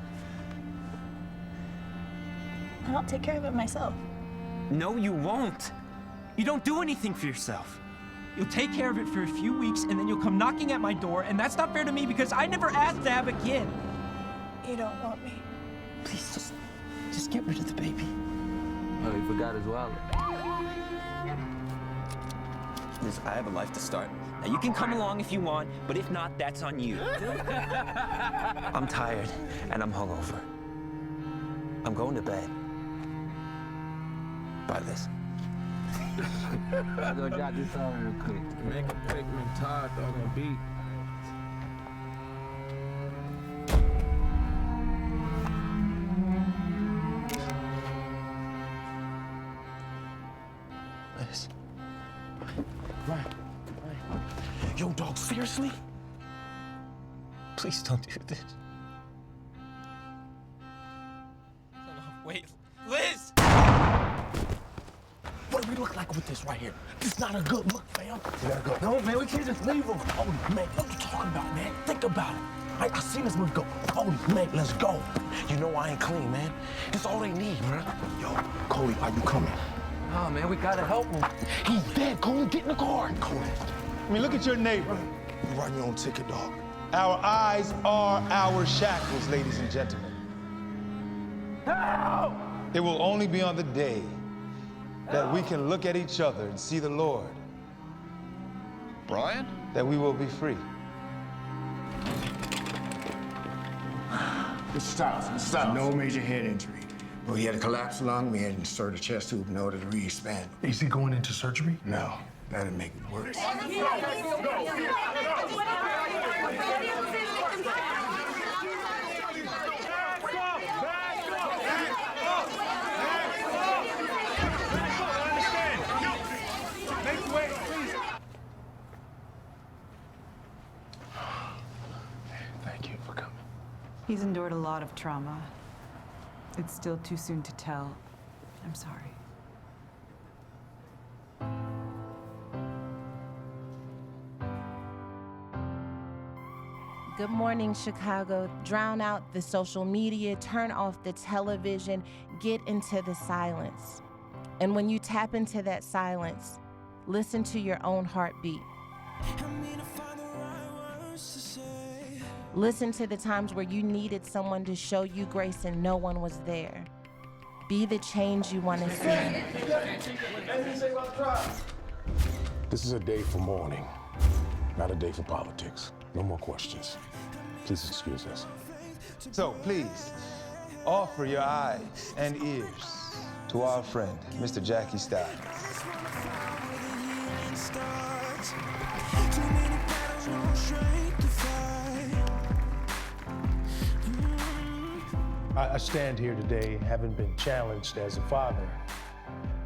I'll take care of it myself. No, you won't. You don't do anything for yourself. You'll take care of it for a few weeks, and then you'll come knocking at my door, and that's not fair to me because I never asked to have a kid. You don't want me. Please, just get rid of the baby. Oh, he forgot his wallet. Liz, I have a life to start. Now, you can come along if you want, but if not, that's on you. I'm tired, and I'm hungover. I'm going to bed. Bye, Liz. I'm gonna jot this down real quick. Make a Pikmin Todd dog on beat. Liz. Ryan. Yo, dog, seriously? Please don't do this. Wait, Liz! What do we look like with this right here? This is not a good look, fam. We gotta go. No, man, we can't just leave him. Oh, man, what you talking about, man? Think about it. I seen this movie go. Oh, man, let's go. You know I ain't clean, man. That's all they need, man. Yo, Cody, are you coming? Oh, man, we gotta help him. He's dead, Cody. Get in the car. Cody. I mean, look at your neighbor. You writing your own ticket, dog. Our eyes are our shackles, ladies and gentlemen. Help! It will only be on the day that we can look at each other and see the Lord. Brian? That we will be free. Stop. No major head injury. Well, he had a collapsed lung. We had to insert a chest tube in order to re-expand. Is he going into surgery? No, that'd make it worse. Thank you for coming. He's endured a lot of trauma. It's still too soon to tell. I'm sorry. Good morning, Chicago. Drown out the social media, turn off the television, get into the silence. And when you tap into that silence, listen to your own heartbeat. Listen to the times where you needed someone to show you grace and no one was there. Be the change you want to see. This is a day for mourning, not a day for politics. No more questions. Please excuse us. So please, offer your eyes and ears to our friend, Mr. Jackie Stiles. I stand here today having been challenged as a father.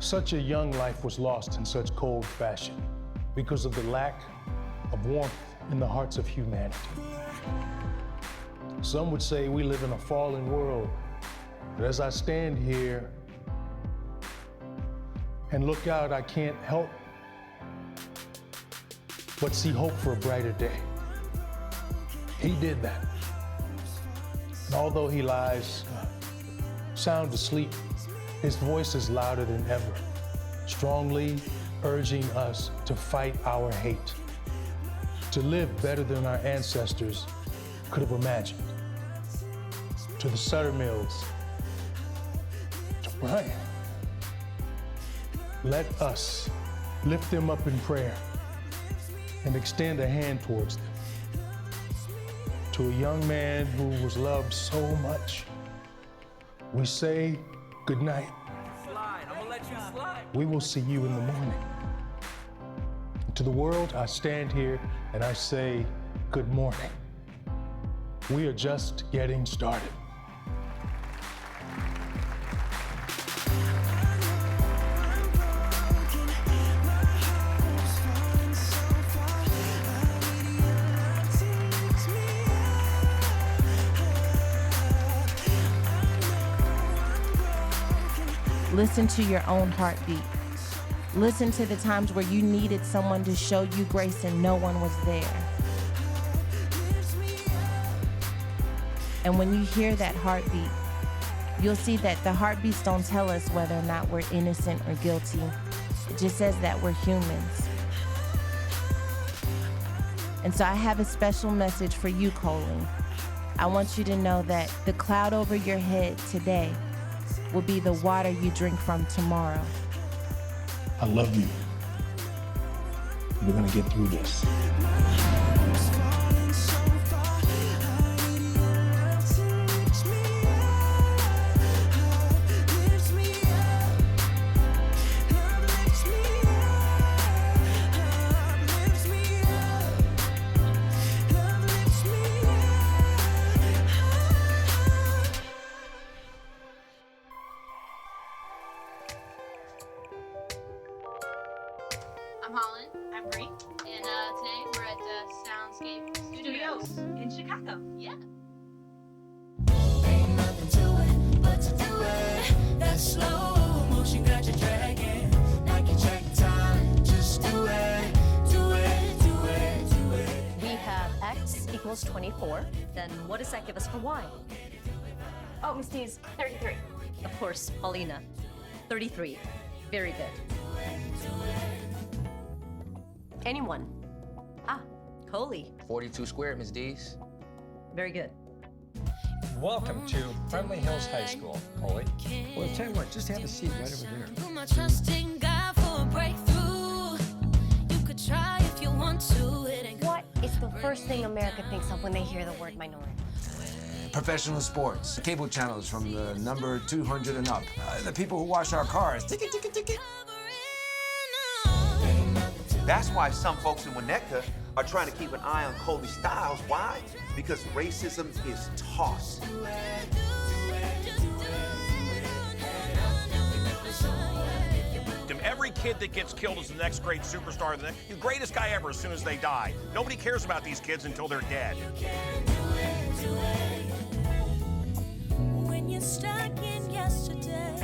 Such a young life was lost in such cold fashion because of the lack of warmth in the hearts of humanity. Some would say we live in a fallen world, but as I stand here and look out, I can't help but see hope for a brighter day. He did that. And although he lies sound asleep, his voice is louder than ever, strongly urging us to fight our hate, to live better than our ancestors could have imagined. To the Sutter Mills, to Brian, let us lift them up in prayer and extend a hand towards them. To a young man who was loved so much, we say good night. I'm gonna let you slide. We will see you in the morning. To the world, I stand here and I say good morning. We are just getting started. Listen to your own heartbeat. Listen to the times where you needed someone to show you grace and no one was there. And when you hear that heartbeat, you'll see that the heartbeats don't tell us whether or not we're innocent or guilty. It just says that we're humans. And so I have a special message for you, Coley. I want you to know that the cloud over your head today will be the water you drink from tomorrow. I love you. We're gonna get through this. else in Chicago. Yeah. Ain't nothing to it but to do it. That slow motion got you dragging. Like you check time, just do it, do it, do it, do it. We have X equals 24. Then what does that give us for Y? Oh, Miss D's 33. Of course, Paulina. 33. Very good. Anyone? Ah, Coley. 42 square, Miss D's. Very good. Welcome to Friendly Hills High School, Coley. Well, tell you what, just have a seat right over there. Put my trust in God for a breakthrough. You could try if you want to. It ain't What is the first thing America thinks of when they hear the word minority? Professional sports, cable channels from the number 200 and up. The people who wash our cars. Ticket, ticket, ticket. That's why some folks in Winnetka are trying to keep an eye on Coley Styles. Why? Because racism is taught. Every kid that gets killed is the next great superstar, the greatest guy ever as soon as they die. Nobody cares about these kids until they're dead. When you're stuck in yesterday.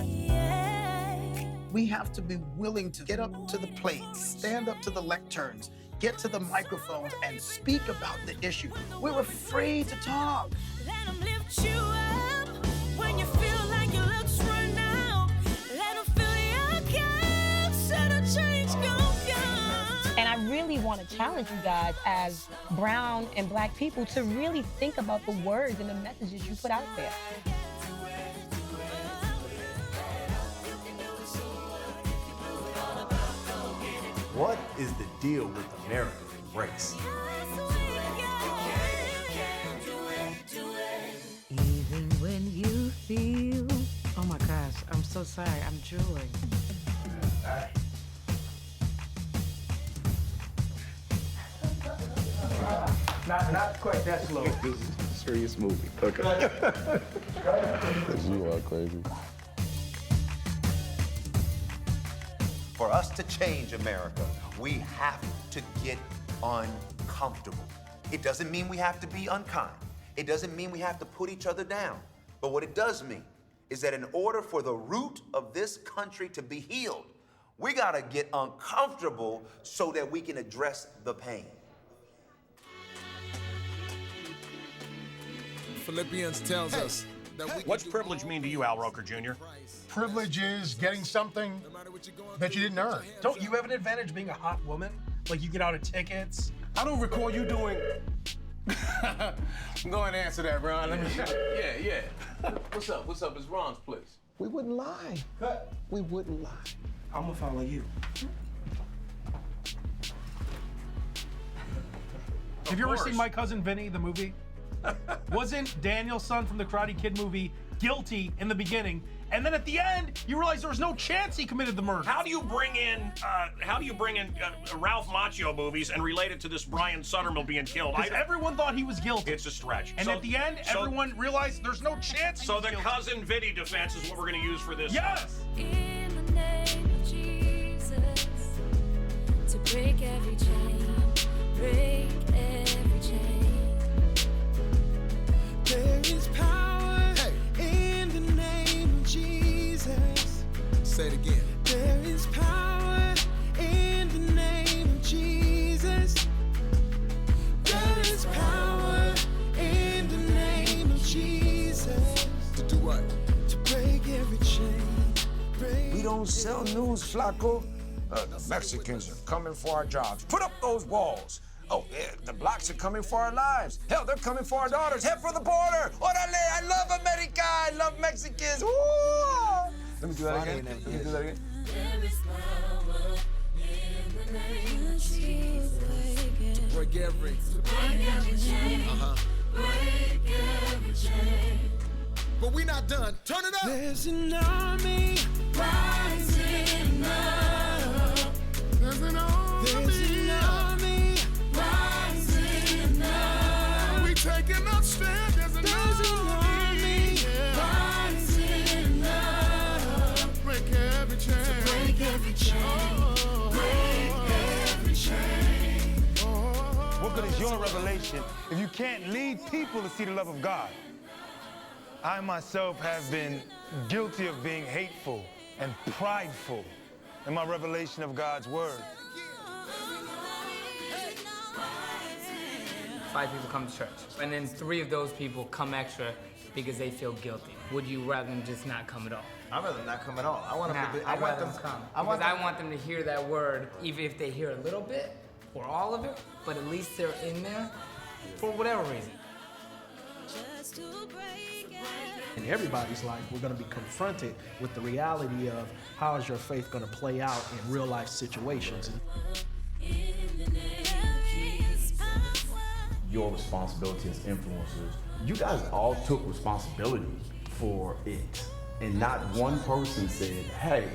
We have to be willing to get up to the plate, stand up to the lecterns, get to the microphones, and speak about the issue. We're afraid to talk. Let them lift you up when you feel like your looks run out. Let them fill your cup so the change gon' come. And I really want to challenge you guys as brown and black people to really think about the words and the messages you put out there. What is the deal with America and race? Even when you feel... Oh my gosh, I'm so sorry, I'm drooling. Not quite that slow. This is a serious movie. Okay. You are crazy. For us to change America, we have to get uncomfortable. It doesn't mean we have to be unkind. It doesn't mean we have to put each other down. But what it does mean is that in order for the root of this country to be healed, we gotta get uncomfortable so that we can address the pain. Philippians tells us that we What's privilege mean to you, Al Roker Jr.? Privilege is getting something that you didn't earn. Don't you have an advantage being a hot woman? Like you get out of tickets? I don't recall you doing. Go ahead and answer that, Ron. Let me. Yeah. What's up? What's up? It's Ron's place. We wouldn't lie. Cut. We wouldn't lie. I'm gonna follow you. Have you ever seen My Cousin Vinny, the movie? Wasn't Daniel's son from the Karate Kid movie guilty in the beginning, and then at the end you realize there was no chance he committed the murder? How do you bring in Ralph Macchio movies and relate it to this Brian Suttermill being killed? Because everyone thought he was guilty. It's a stretch. And at the end, everyone realized there's no chance he So was the guilty. Cousin Vinny defense is what we're going to use for this. Yes! In the name of Jesus, to break every chain, break every chain. There is power in the name of Jesus. Say it again. There is power in the name of Jesus. There is power in the name of Jesus. To do what? To break every chain. We don't sell news, Flaco. The Mexicans are coming for our jobs. Put up those walls. Oh, yeah, the blacks are coming for our lives. Hell, they're coming for our daughters. Head for the border. Orale, I love America. I love Mexicans. Woo! Let me do that again. Let me do that again. There is power in the name of Jesus. To break every. Break every chain. Break every chain. But we not done. Turn it up. There's an army rising up. There's an army. There's an army rising up. We taking up stand. There's an army rising up. Break every chain. Break every chain. Break every chain. We'll good is your revelation if you can't lead people to see the love of God? I myself have been guilty of being hateful and prideful in my revelation of God's word. 5 people come to church, and then 3 of those people come extra because they feel guilty. Would you rather them just not come at all? I'd rather not come at all. I want them to be, I want them to come. I want them to hear that word, even if they hear a little bit or all of it, but at least they're in there for whatever reason. In everybody's life, we're going to be confronted with the reality of how is your faith going to play out in real life situations. Your responsibility as influencers, you guys all took responsibility for it. And not one person said, hey,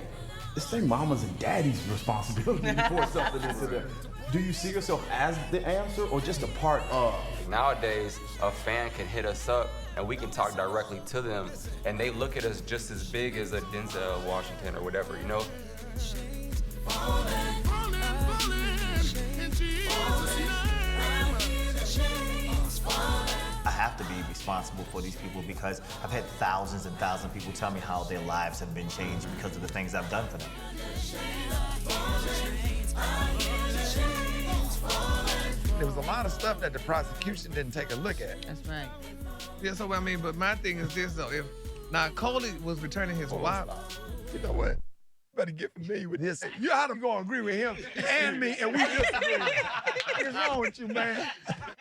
it's their mama's and daddy's responsibility to pour something into them. Do you see yourself as the answer or just a part of? Nowadays, a fan can hit us up and we can talk directly to them, and they look at us just as big as a Denzel Washington or whatever, you know? I have to be responsible for these people because I've had thousands and thousands of people tell me how their lives have been changed because of the things I've done for them. There was a lot of stuff that the prosecution didn't take a look at. That's right. Yeah, so I mean, but my thing is this though, if now Coley was returning his wife, you know what? Better get familiar with this. You ought to go and agree with him and me, and we disagree. What's wrong with you, man?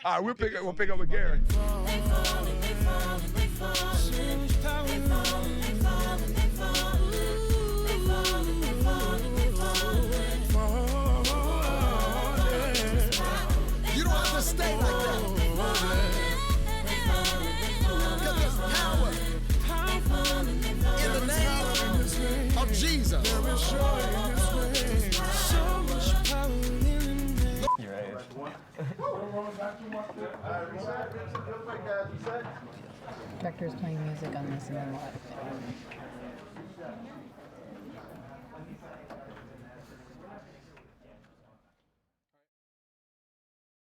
All right, we'll pick up with Gary. You don't have to stay like that. Because there's power in the name of Jesus. You're right. Director's playing music on this and then what?